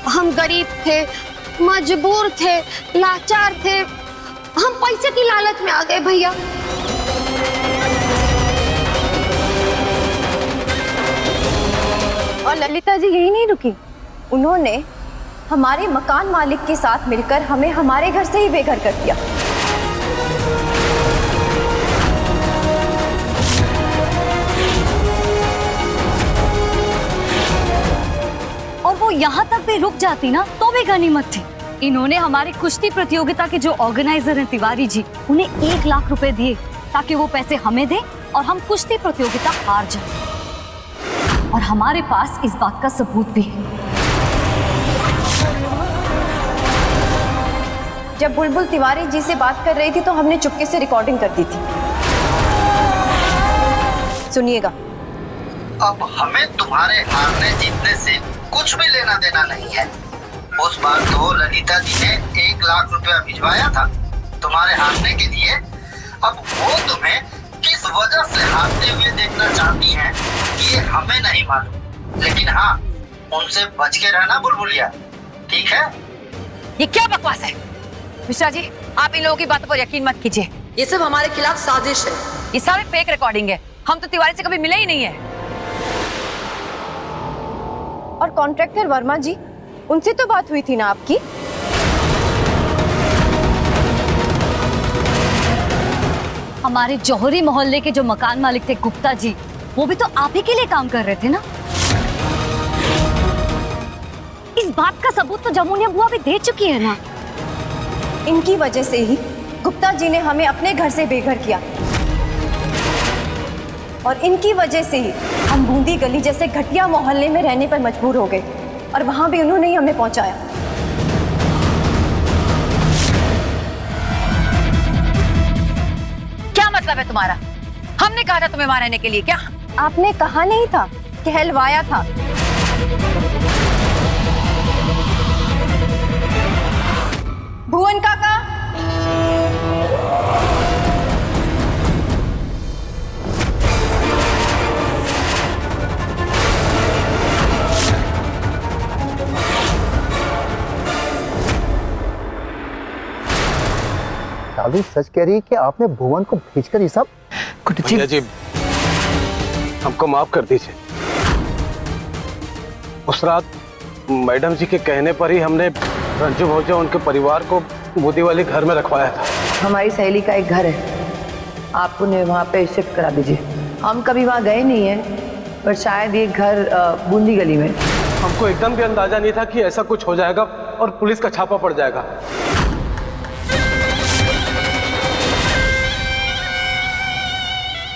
हम गरीब थे, मजबूर थे, लाचार थे, हम पैसे की लालच में आ गए भैया। और ललिता जी यही नहीं रुकी, उन्होंने हमारे मकान मालिक के साथ मिलकर हमें हमारे घर से ही बेघर कर दिया। और वो यहाँ तक भी रुक जाती ना तो भी गनीमत थी। इन्होंने हमारी कुश्ती प्रतियोगिता के जो ऑर्गेनाइजर हैं तिवारी जी, उन्हें 1 लाख रुपए दिए ताकि वो पैसे हमें दें और हम कुश्ती प्रतियोगिता हार जाएं। और हमारे पास इस बात का सबूत भी है। जब बुलबुल तिवारी जी से बात कर रही थी तो हमने चुपके से रिकॉर्डिंग कर दी थी। सुनिएगा। अब हमें तुम्हारे हारने जीतने से कुछ भी लेना देना नहीं है। उस बार तो ललिता जी ने 1 लाख रुपया भिजवाया था तुम्हारे हारने के लिए। अब वो तुम्हें किस वजह से हारते हुए देखना चाहती हैं ये हमें नहीं मालूम, लेकिन हाँ, उनसे बच के रहना बुलबुलिया, ठीक है? ये क्या बकवास है मिश्रा जी? आप इन लोगों की बातों पर यकीन मत कीजिए। ये सब हमारे खिलाफ साजिश है। ये सारे फेक रिकॉर्डिंग है। हम तो तिवारी से कभी मिले ही नहीं है। और कॉन्ट्रैक्टर वर्मा जी, उनसे तो बात हुई थी ना आपकी? हमारे जौहरी मोहल्ले के जो मकान मालिक थे गुप्ता जी, वो भी तो आप ही के लिए काम कर रहे थे ना? इस बात का सबूत तो जमुनिया बुआ भी दे चुकी है ना? इनकी वजह से ही गुप्ता जी ने हमें अपने घर से बेघर किया और इनकी वजह से ही हम बूंदी गली जैसे घटिया मोहल्ले में रहने पर मजबूर हो गए और वहां भी उन्होंने ही हमें पहुंचाया। है तुम्हारा? हमने कहा था तुम्हें वहां रहने के लिए क्या? आपने कहा नहीं था, कहलवाया था। भुवन काका, शालू सच कह रही है कि आपने भुवन को भेजकर ये सब। भैया जी, हमको माफ कर दीजिए। उस रात मैडम जी के कहने पर ही हमने रंजू भौजा उनके परिवार को मोदी वाले घर में रखवाया था। हमारी सहेली का एक घर है, आप उन्हें वहाँ पे शिफ्ट करा दीजिए। हम कभी वहाँ गए नहीं हैं, पर शायद ये घर बूंदी गली में। हमको एकदम भी अंदाजा नहीं था कि ऐसा कुछ हो जाएगा और पुलिस का छापा पड़ जाएगा।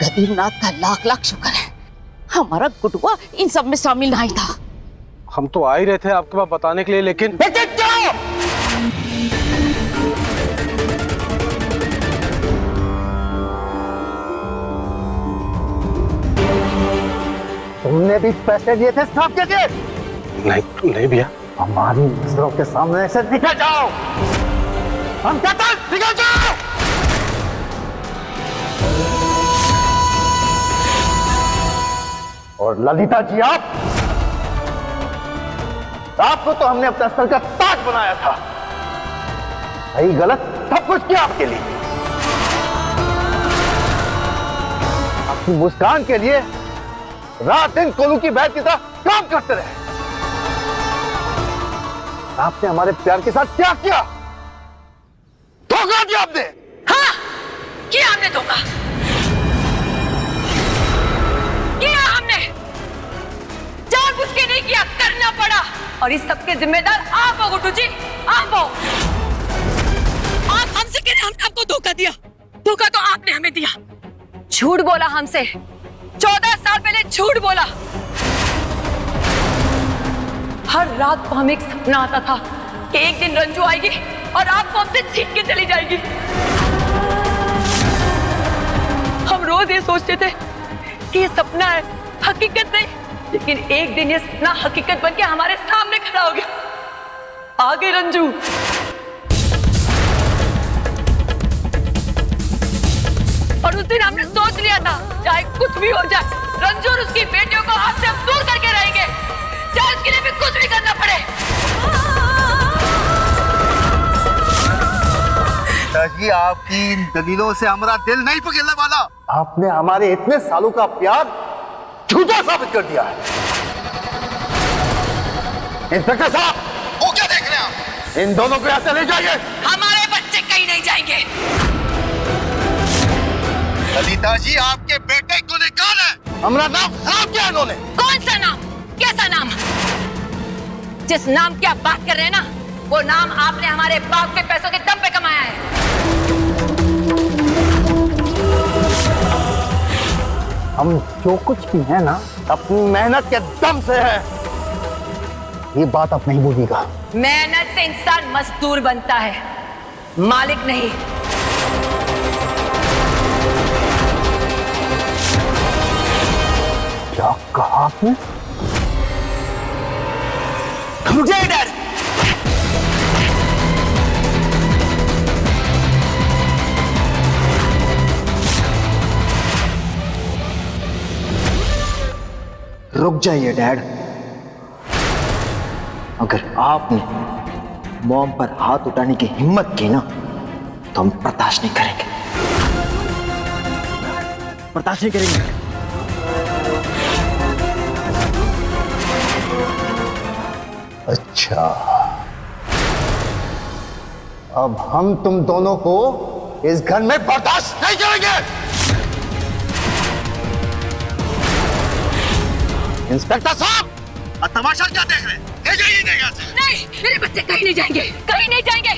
गरीबनाथ का लाख लाख शुक्र है, हमारा गुटुआ इन सब में शामिल नहीं था। हम तो आ ही रहे थे आपके पास बताने के लिए, लेकिन तुमने भी पैसे लिए थे साहब के? नहीं भैया। हमारी नजरों के सामने से निकल जाओ। हम कहते हैं निकल जाओ। और ललिता जी, आपको तो हमने अपना सर का ताज बनाया था। सही गलत सब कुछ किया आपके लिए। आपकी मुस्कान के लिए रात दिन कोलू की बैठ की तरह काम करते रहे। आपने हमारे प्यार के साथ क्या किया? धोखा दिया आपने। हाँ, किया हमने धोखा, किया हमने। जानबूझ के नहीं किया, करना पड़ा। और इस सबके जिम्मेदार आप हो गुड्डू जी, आप हो। आप हमसे कह रहे हमने आपको धोखा दिया। धोखा तो आपने हमें दिया। झूठ बोला हमसे, 14 साल पहले झूठ बोला। हर रात को हमें एक सपना आता था कि एक दिन रंजू आएगी और आपको हमसे छीन के चली जाएगी। हम रोज ये सोचते थे कि ये सपना है, हकीकत नहीं। लेकिन एक दिन ये सपना हकीकत बन के हमारे सामने खड़ा हो गया। आ गई रंजू। और उस दिन हमने सोच लिया था, चाहे कुछ भी हो जाए, रंजू और उसकी बेटियों को आपसे हम दूर करके रहेंगे, चाहे उसके लिए भी कुछ भी करना पड़े। जी, आपकी इन दलीलों से हमारा दिल नहीं पिघलने वाला। आपने हमारे इतने सालों का प्यार झूठा साबित कर दिया है। इंस्पेक्टर साहब, वो क्या देख रहे हैं आप? इन दोनों को यहाँ से ले जाइए। हमारे बच्चे कहीं नहीं जाएंगे। ललिता जी, आपके बेटे को निकाल है। हमारा नाम खराब किया इन्होंने। कौन सा नाम? कैसा नाम? जिस नाम की आप बात कर रहे हैं ना, वो नाम आपने हमारे बाप के पैसों के दम पे कमाया है। हम जो कुछ भी है ना, अपनी मेहनत के दम से है। ये बात आप नहीं भूलिएगा। मेहनत से इंसान मजदूर बनता है, मालिक नहीं। क्या कहा आपने? रुकिए डैड। रुक जाइए डैड। अगर आपने मॉम पर हाथ उठाने की हिम्मत की ना, तो हम बर्दाश्त नहीं करेंगे, बर्दाश्त नहीं करेंगे। अच्छा, अब हम तुम दोनों को इस घर में बर्दाश्त नहीं करेंगे। इंस्पेक्टर साहब, तमाशा क्या देख रहे हैं? ले जाइए यहाँ से। नहीं, मेरे बच्चे कहीं नहीं जाएंगे, कहीं नहीं जाएंगे।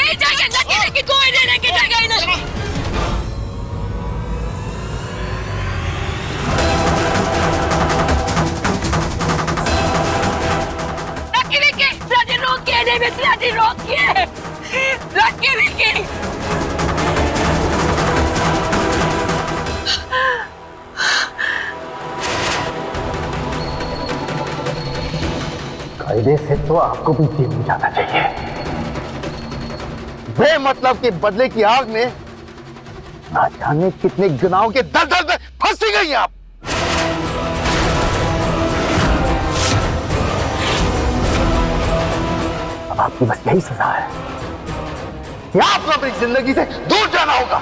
यही जाएंगे, लकी कोई नहीं लेके जाएगा इन्हें। रोकिए, नहीं मिथिला जी, रोकिए। लकी विकी, वजह से तो आपको भी जेल में जाना चाहिए। बेमतलब के बदले की आग में ना जाने कितने गुनाहों के दलदल में फंसी गई आप। अब आपकी बस यही सजा है कि आपको अपनी जिंदगी से दूर जाना होगा।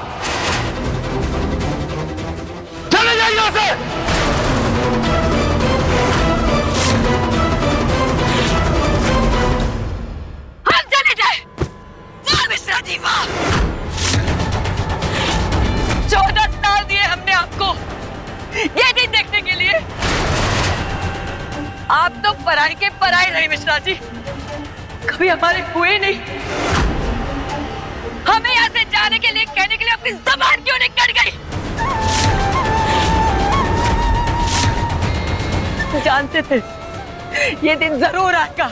चले जाइए यहां से। हम चले जाए। वाह मिश्रा जी वाह। 14 साल दिए हमने आपको ये दिन देखने के लिए। आप तो पराई के पराई रहे मिश्रा जी, कभी हमारे हुए नहीं। हमें यहाँ से जाने के लिए कहने के लिए अपनी जबान क्यों नहीं कट गई? जानते थे ये दिन जरूर आएगा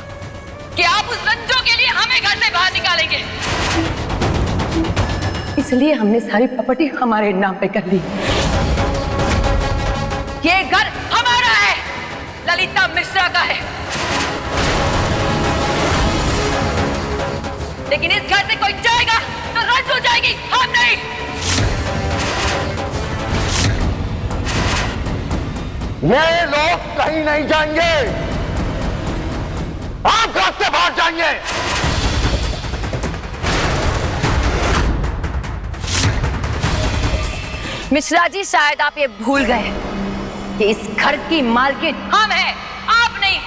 कि आप उस रंजों के लिए हमें घर से बाहर निकालेंगे, इसलिए हमने सारी प्रॉपर्टी हमारे नाम पे कर ली। ये घर हमारा है, ललिता मिश्रा का है। लेकिन इस घर से कोई जाएगा तो रंजू जाएगी, हम नहीं। ये लोग कहीं नहीं जाएंगे, आप घर से बाहर जाएंगे। मिश्रा जी शायद आप ये भूल गए कि इस घर की मालकिन हम हैं, आप नहीं।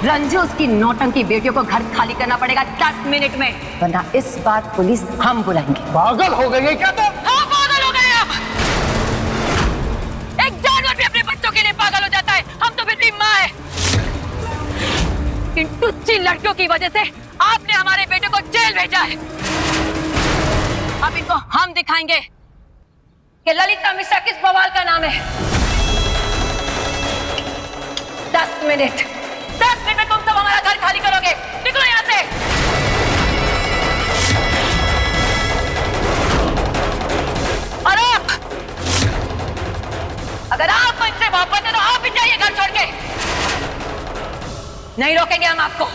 रंजू उसकी नौटंकी बेटियों को घर खाली करना पड़ेगा 10 मिनट में, वरना इस बार पुलिस हम बुलाएंगे। पागल हो गई है क्या तुम? हाँ पागल हो गए आप। एक जानवर भी अपने बच्चों के लिए पागल हो जाता है, हम तो बेटी माँ है। इन टुच्ची लड़कियों की वजह से आपने हमारे बेटे को जेल भेजा है। अब इनको हम दिखाएंगे कि ललिता मिश्रा किस बवाल का नाम है। 10 मिनट में तुम सब हमारा घर खाली करोगे। निकलो यहाँ से। और आप, अगर आप मुझसे मोहब्बत है तो आप भी जाइए घर छोड़ के। नहीं रोकेंगे हम आपको।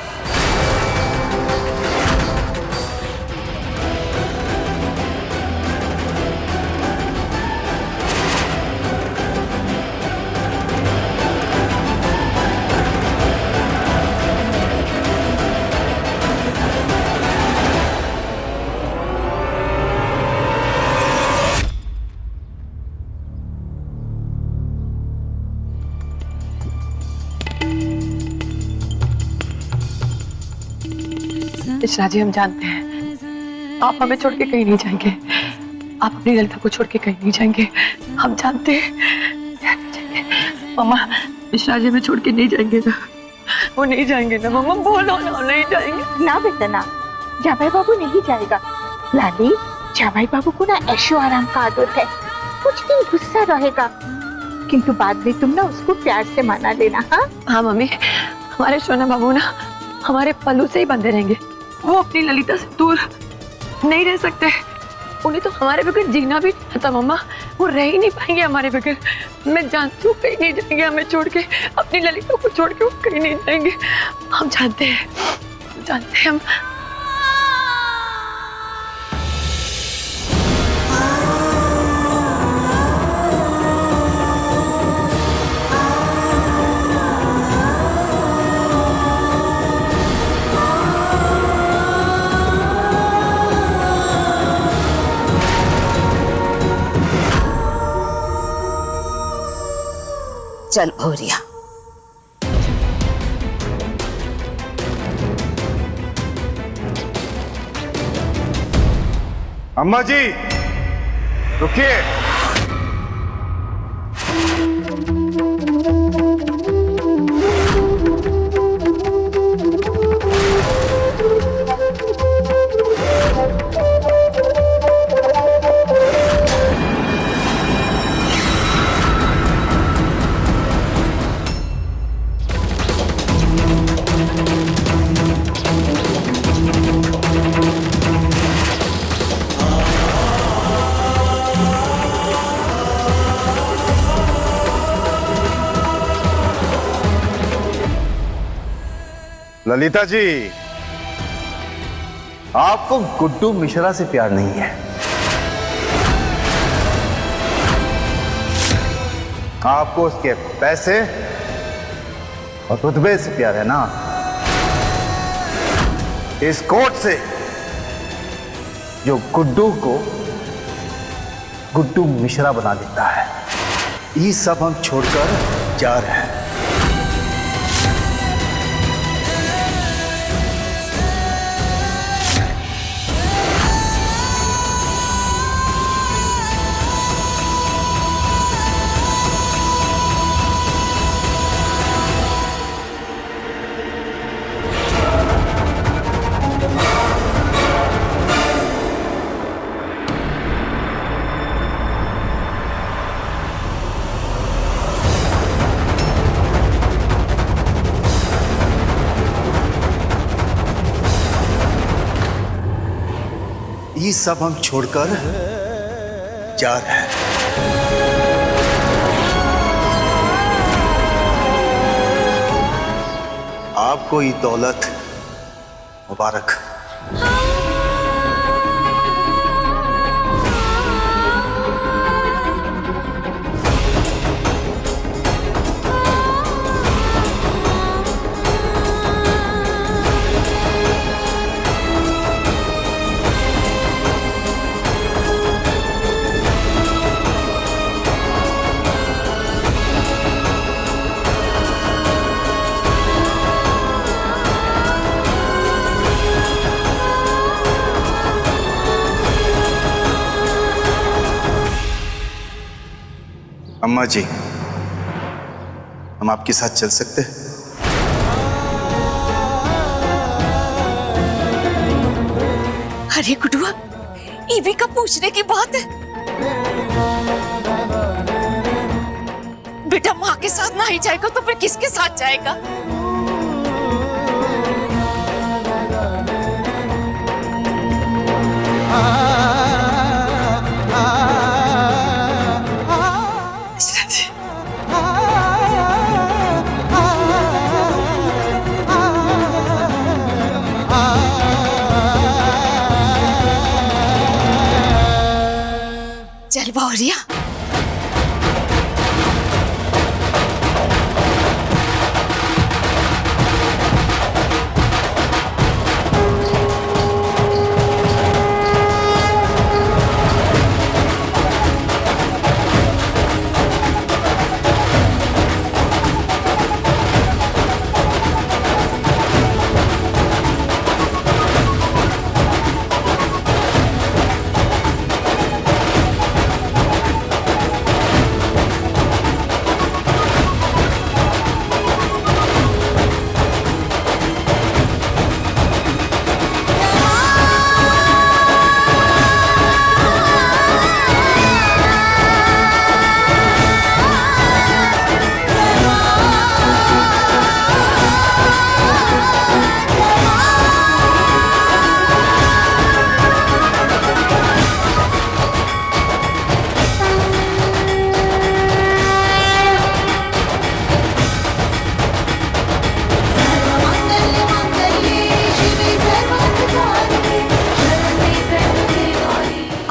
मिश्रा जी हम जानते हैं आप हमें छोड़ के कहीं नहीं जाएंगे, आप अपनी ललिता को छोड़ के कहीं नहीं जाएंगे, हम जानते हैं। मम्मा मिश्रा जी हमें छोड़ के नहीं जाएंगे ना, वो नहीं जाएंगे ना मम्मा, बोलो ना नहीं जाएंगे। ना बेटा ना, जामाई बाबू नहीं जाएगा। लाली, जामाई बाबू को ना ऐशो आराम का आदत है, कुछ दिन गुस्सा रहेगा, किंतु बाद में तुम ना उसको प्यार से मना लेना। हाँ हाँ मम्मी, हमारे सोना बाबू ना हमारे पल्लू से ही बंधे रहेंगे, वो अपनी ललिता से दूर नहीं रह सकते। उन्हें तो हमारे बगैर जीना भी नहीं आता मम्मा, वो रह ही नहीं पाएंगे हमारे बगैर। मैं जानती हूँ कहीं नहीं जाएंगे हमें छोड़ के, अपनी ललिता को छोड़ के वो कहीं नहीं जाएंगे। हम जानते हैं हम। चल भौरिया, अम्मा जी रुकिए। ललिता जी, आपको गुड्डू मिश्रा से प्यार नहीं है, आपको उसके पैसे और रुतबे से प्यार है ना। इस कोर्ट से जो गुड्डू को गुड्डू मिश्रा बना देता है, ये सब हम छोड़कर जा रहे हैं। ये सब हम छोड़कर जा रहे हैं। आपको ये दौलत मुबारक। अम्मा जी, हम आपके साथ चल सकते हैं? अरे गुडुआ, ईवी का पूछने की बात है। बेटा माँ के साथ ना ही जाएगा तो फिर किसके साथ जाएगा? चल बावरिया,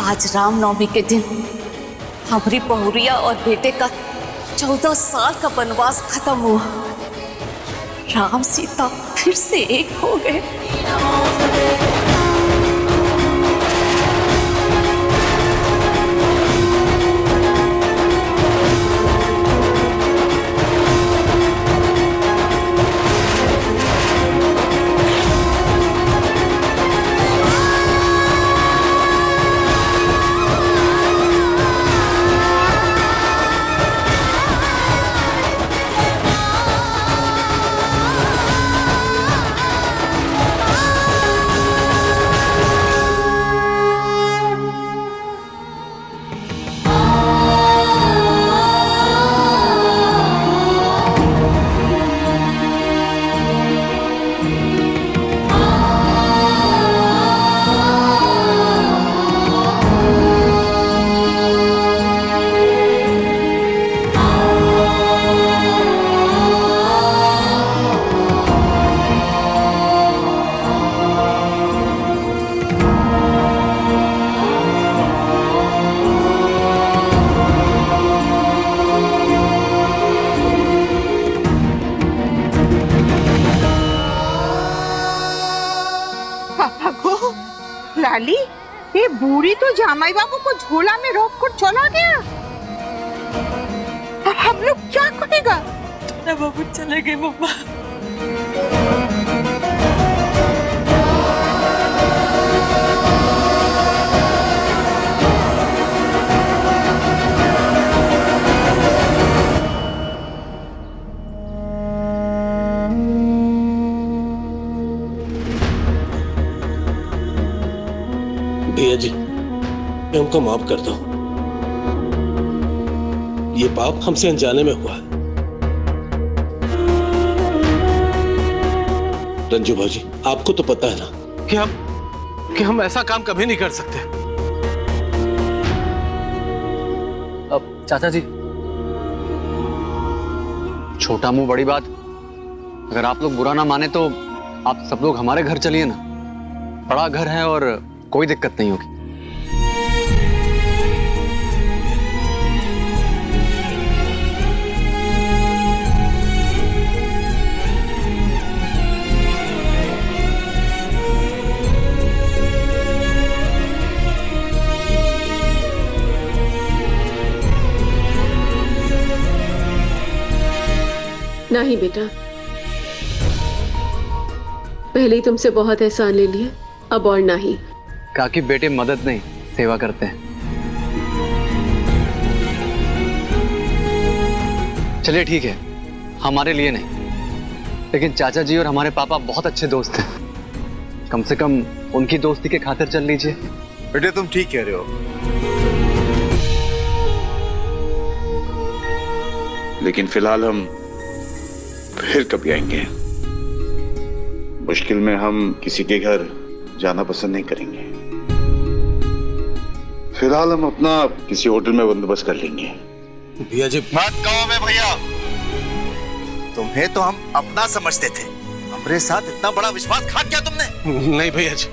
आज रामनवमी के दिन हमारी बहुरिया और बेटे का 14 साल का वनवास खत्म हुआ। राम सीता फिर से एक हो गए। लाली, ये बूढ़ी तो जामाई बाबू को झोला में रोक कर चला गया। अब हम लोग क्या करेगा? बाबू चले गए मम्मा। भैया जी, हमको माफ कर दो। ये पाप हमसे अनजाने में हुआ है। रंजू भाजी, आपको तो पता है ना कि हम ऐसा काम कभी नहीं कर सकते। अब चाचा जी, छोटा मुंह बड़ी बात। अगर आप लोग बुरा ना माने तो आप सब लोग हमारे घर चलिए ना। बड़ा घर है और कोई दिक्कत नहीं होगी। नहीं बेटा, पहले ही तुमसे बहुत एहसान ले लिए, अब और नहीं। काकी बेटे मदद नहीं, सेवा करते हैं। चलिए ठीक है, हमारे लिए नहीं, लेकिन चाचा जी और हमारे पापा बहुत अच्छे दोस्त हैं। कम से कम उनकी दोस्ती के खातिर चल लीजिए। बेटे तुम ठीक कह रहे हो, लेकिन फिलहाल हम फिर कभी आएंगे। मुश्किल में हम किसी के घर जाना पसंद नहीं करेंगे। फिलहाल हम अपना किसी होटल में बंदोबस्त कर लेंगे। भैया जी, मत कहो मैं भैया, तुम्हें तो हम अपना समझते थे, हमारे साथ इतना बड़ा विश्वासघात किया तुमने। नहीं भैया जी,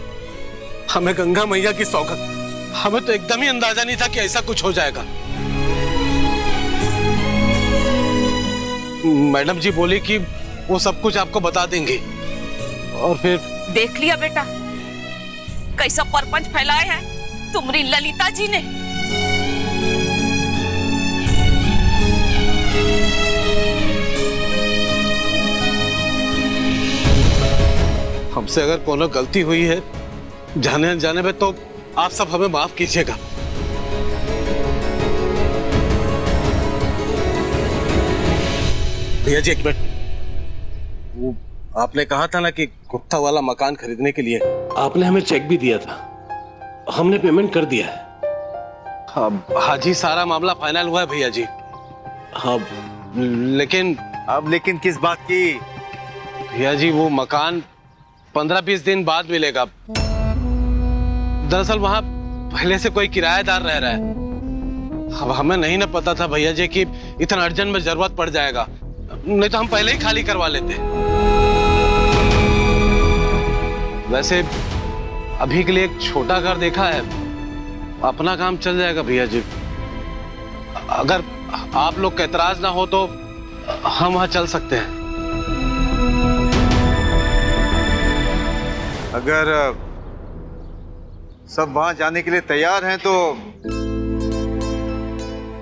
हमें गंगा मैया की सौगंध, हमें तो एकदम ही अंदाजा नहीं था कि ऐसा कुछ हो जाएगा। मैडम जी बोली कि वो सब कुछ आपको बता देंगे, और फिर देख लिया बेटा, कैसा परपंच फैलाए हैं तुम्हारी ललिता जी ने। हमसे अगर कोनो गलती हुई है जाने अनजाने में, तो आप सब हमें माफ कीजिएगा। भैया जी एक मिनट, वो आपने कहा था ना कि गुप्ता वाला मकान खरीदने के लिए आपने हमें चेक भी दिया था, हमने पेमेंट कर दिया है। हाँ जी, सारा मामला फाइनल हुआ है भैया जी। हाँ लेकिन अब लेकिन किस बात की? भैया जी वो मकान 15-20 दिन बाद मिलेगा। दरअसल वहां पहले से कोई किराएदार रह रहा है। अब हमें नहीं ना पता था भैया जी कि इतना अर्जेंट में जरूरत पड़ जाएगा, नहीं तो हम पहले ही खाली करवा लेते। वैसे अभी के लिए एक छोटा घर देखा है, अपना काम चल जाएगा भैया जी। अगर आप लोग का एतराज ना हो तो हम वहां चल सकते हैं। अगर सब वहां जाने के लिए तैयार हैं तो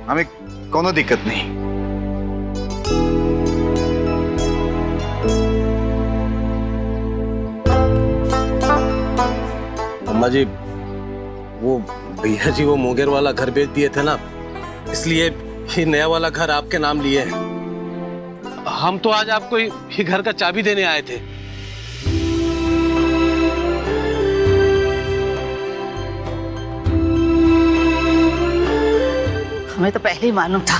हमें कोनो दिक्कत नहीं। अम्मा जी, वो भैया जी वो मुंगेर वाला घर बेच दिए थे ना, इसलिए ये नया वाला घर आपके नाम लिए हैं। हम तो आज आपको ये घर का चाबी देने आए थे। हमें तो पहले ही मालूम था,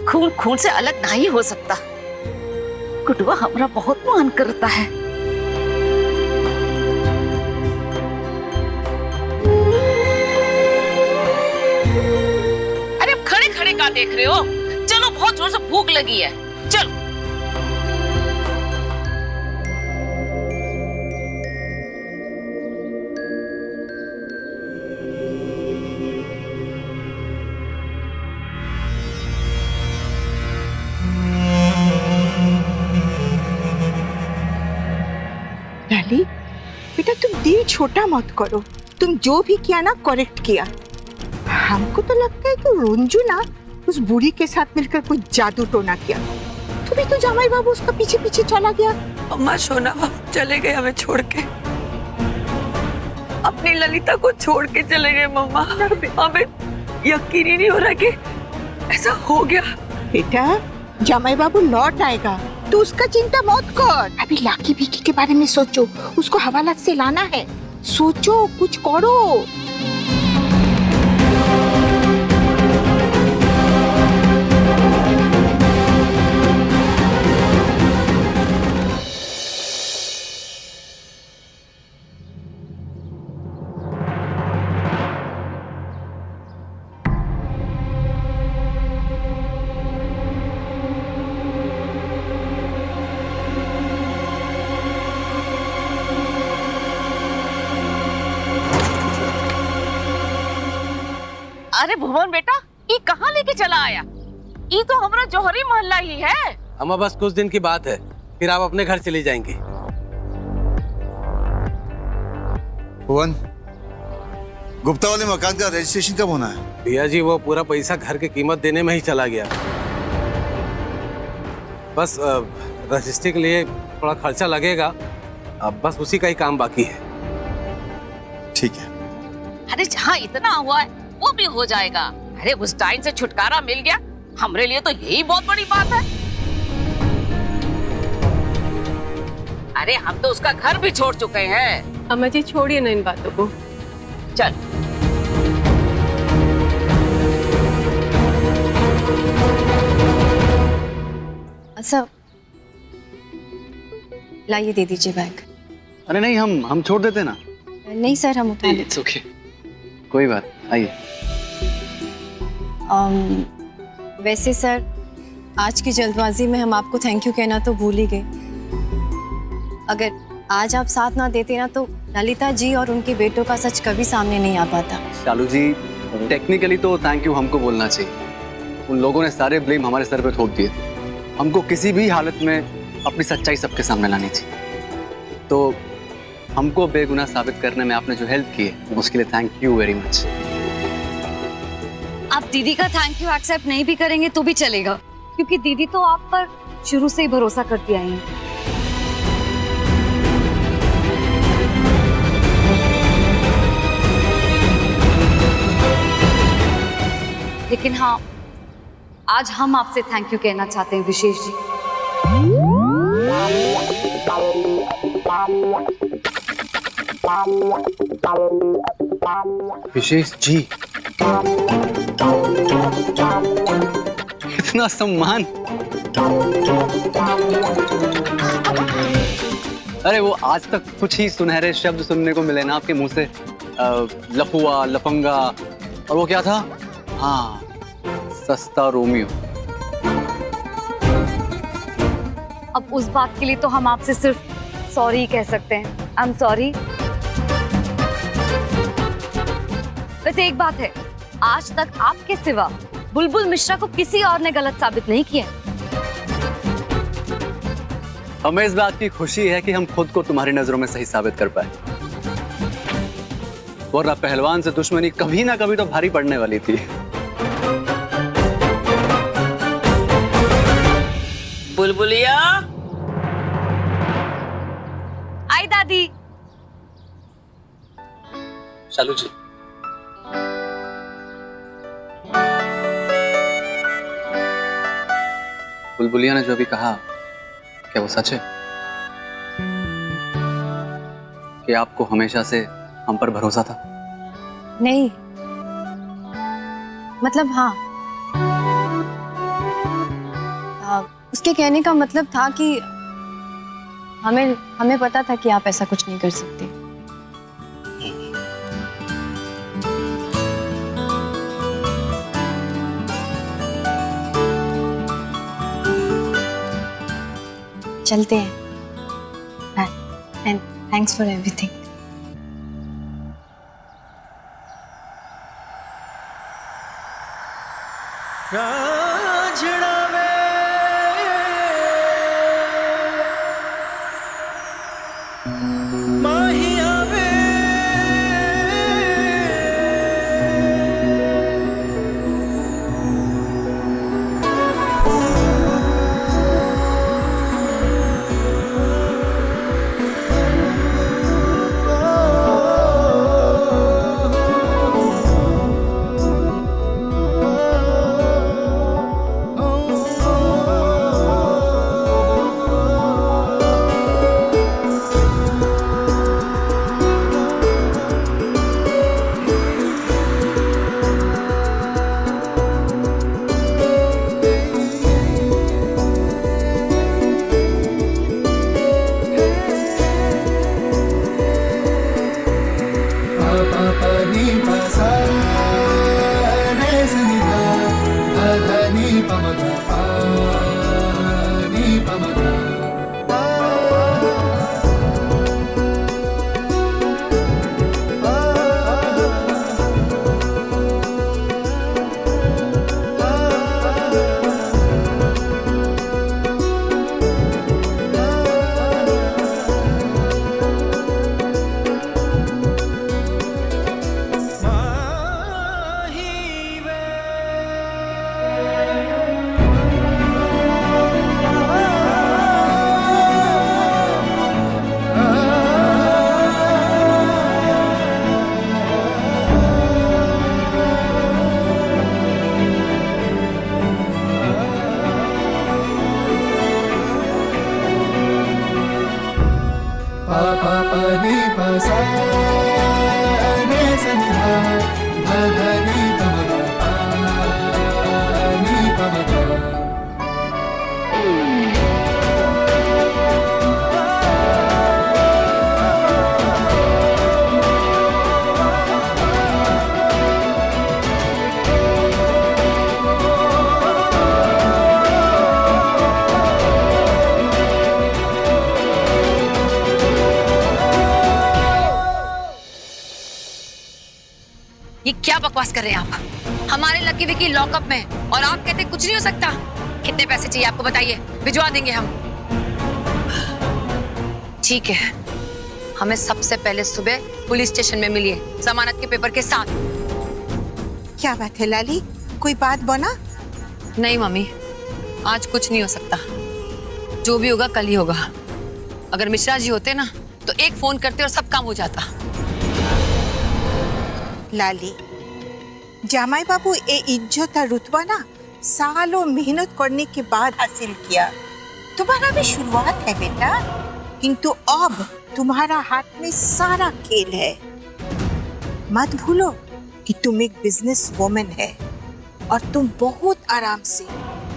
खून खून से अलग नहीं हो सकता। कुटुआ हमारा बहुत मान करता है। अरे अब खड़े खड़े का देख रहे हो? चलो, बहुत जोर से भूख लगी है, चलो। लाली, बेटा तुम दिल छोटा मत करो, तुम जो भी किया ना करेक्ट किया। हमको तो लगता है कि रंजू ना उस बूढ़ी के साथ मिलकर कुछ जादू टोना किया, तभी तो जमाई बाबू उसका पीछे पीछे चला गया। अम्मा सोना बाबू चले गए हमें छोड़ के, अपनी ललिता को छोड़ के चले गए मम्मा। हमें यकीन ही नहीं हो रहा कि ऐसा हो गया। बेटा जमाई बाबू लौट आएगा, तू उसका चिंता मत कर। अभी लाकी भिकी के बारे में सोचो, उसको हवालात से लाना है, सोचो कुछ करो। अरे भुवन बेटा, ये कहाँ लेके चला आया? ये तो हमारा जौहरी मोहल्ला ही है। अम्मा बस कुछ दिन की बात है, फिर आप अपने घर चली जाएंगी। भुवन, गुप्ता वाले मकान का रजिस्ट्रेशन कब होना है? भैया जी वो पूरा पैसा घर की कीमत देने में ही चला गया। बस रजिस्ट्री के लिए थोड़ा खर्चा लगेगा, अब बस उसी का ही काम बाकी है। ठीक है। अरे जहाँ इतना हुआ है वो भी हो जाएगा। अरे उस डाइन से छुटकारा मिल गया, हमरे लिए तो यही बहुत बड़ी बात है। अरे हम तो उसका घर भी छोड़ चुके हैं। अम्मा जी छोड़िए ना इन बातों को। चल अच्छा लाइए, दे दीजिए बैग। अरे नहीं, हम छोड़ देते ना। नहीं सर, हम उठा लेते। इट्स ओके, कोई बात। आइए। वैसे सर आज की जल्दबाजी में हम आपको थैंक यू कहना तो भूल ही गए। अगर आज आप साथ ना देते ना तो ललिता जी और उनके बेटों का सच कभी सामने नहीं आ पाता। शालू जी, टेक्निकली तो थैंक यू हमको बोलना चाहिए। उन लोगों ने सारे ब्लेम हमारे सर पे थोप दिए थे। हमको किसी भी हालत में अपनी सच्चाई सबके सामने लानी चाहिए। तो हमको बेगुनाह साबित करने में आपने जो हेल्प की है उसके लिए थैंक यू वेरी मच। आप दीदी का थैंक यू एक्सेप्ट नहीं भी करेंगे तो भी चलेगा, क्योंकि दीदी तो आप पर शुरू से ही भरोसा करती आई हैं। लेकिन हाँ, आज हम आपसे थैंक यू कहना चाहते हैं विशेष जी। विशेष जी, इतना सम्मान। अरे वो आज तक कुछ ही सुनहरे शब्द सुनने को मिले ना आपके मुंह से। लफुआ, लफंगा, और वो क्या था? हाँ, सस्ता रोमियो। अब उस बात के लिए तो हम आपसे सिर्फ सॉरी कह सकते हैं। I am sorry. वैसे एक बात है, आज तक आपके सिवा बुलबुल मिश्रा को किसी और ने गलत साबित नहीं किया। हमें इस बात की खुशी है कि हम खुद को तुम्हारी नजरों में सही साबित कर पाए, वरना पहलवान से दुश्मनी कभी ना कभी तो भारी पड़ने वाली थी। बुलबुलिया, आई दादी। शालू जी, बुलबुलिया ने जो भी कहा, क्या वो सच है? कि आपको हमेशा से हम पर भरोसा था? नहीं, मतलब हाँ, उसके कहने का मतलब था कि हमें पता था कि आप ऐसा कुछ नहीं कर सकते। चलते हैं। And thanks for everything. माहिया वे ये क्या बकवास कर रहे हैं आप? हमारे लकी विकी लॉकअप में और आप कहते कुछ नहीं हो सकता। कितने पैसे चाहिए आपको बताइए, भिजवा देंगे हम। ठीक है, हमें सबसे पहले सुबह पुलिस स्टेशन में मिलिए जमानत के पेपर के साथ। क्या बात है लाली, कोई बात बना? नहीं मम्मी, आज कुछ नहीं हो सकता। जो भी होगा कल ही होगा। अगर मिश्रा जी होते ना तो एक फोन करते और सब काम हो जाता। लाली, जामाई बाबू ए इज्जत और रुतबा ना सालों मेहनत करने के बाद हासिल किया। तुम्हारा भी शुरुआत है बेटा, किंतु अब तुम्हारा हाथ में सारा खेल है। मत भूलो कि तुम एक बिजनेस वुमन है और तुम बहुत आराम से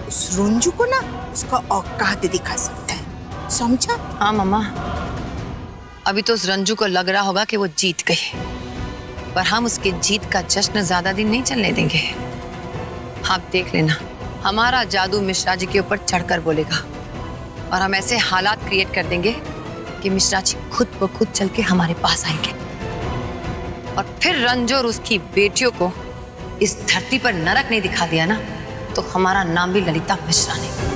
उस रंजू को ना उसका औकात दिखा सकता है, समझा? हाँ मम्मा, अभी तो उस रंजू को लग रहा होगा कि वो जीत गई, पर हम उसके जीत का जश्न ज्यादा दिन नहीं चलने देंगे। आप देख लेना, हमारा जादू मिश्रा जी के ऊपर चढ़कर बोलेगा और हम ऐसे हालात क्रिएट कर देंगे कि मिश्रा जी खुद ब खुद चल के हमारे पास आएंगे और फिर रंजू और उसकी बेटियों को इस धरती पर नरक नहीं दिखा दिया ना तो हमारा नाम भी ललिता मिश्रा नहीं।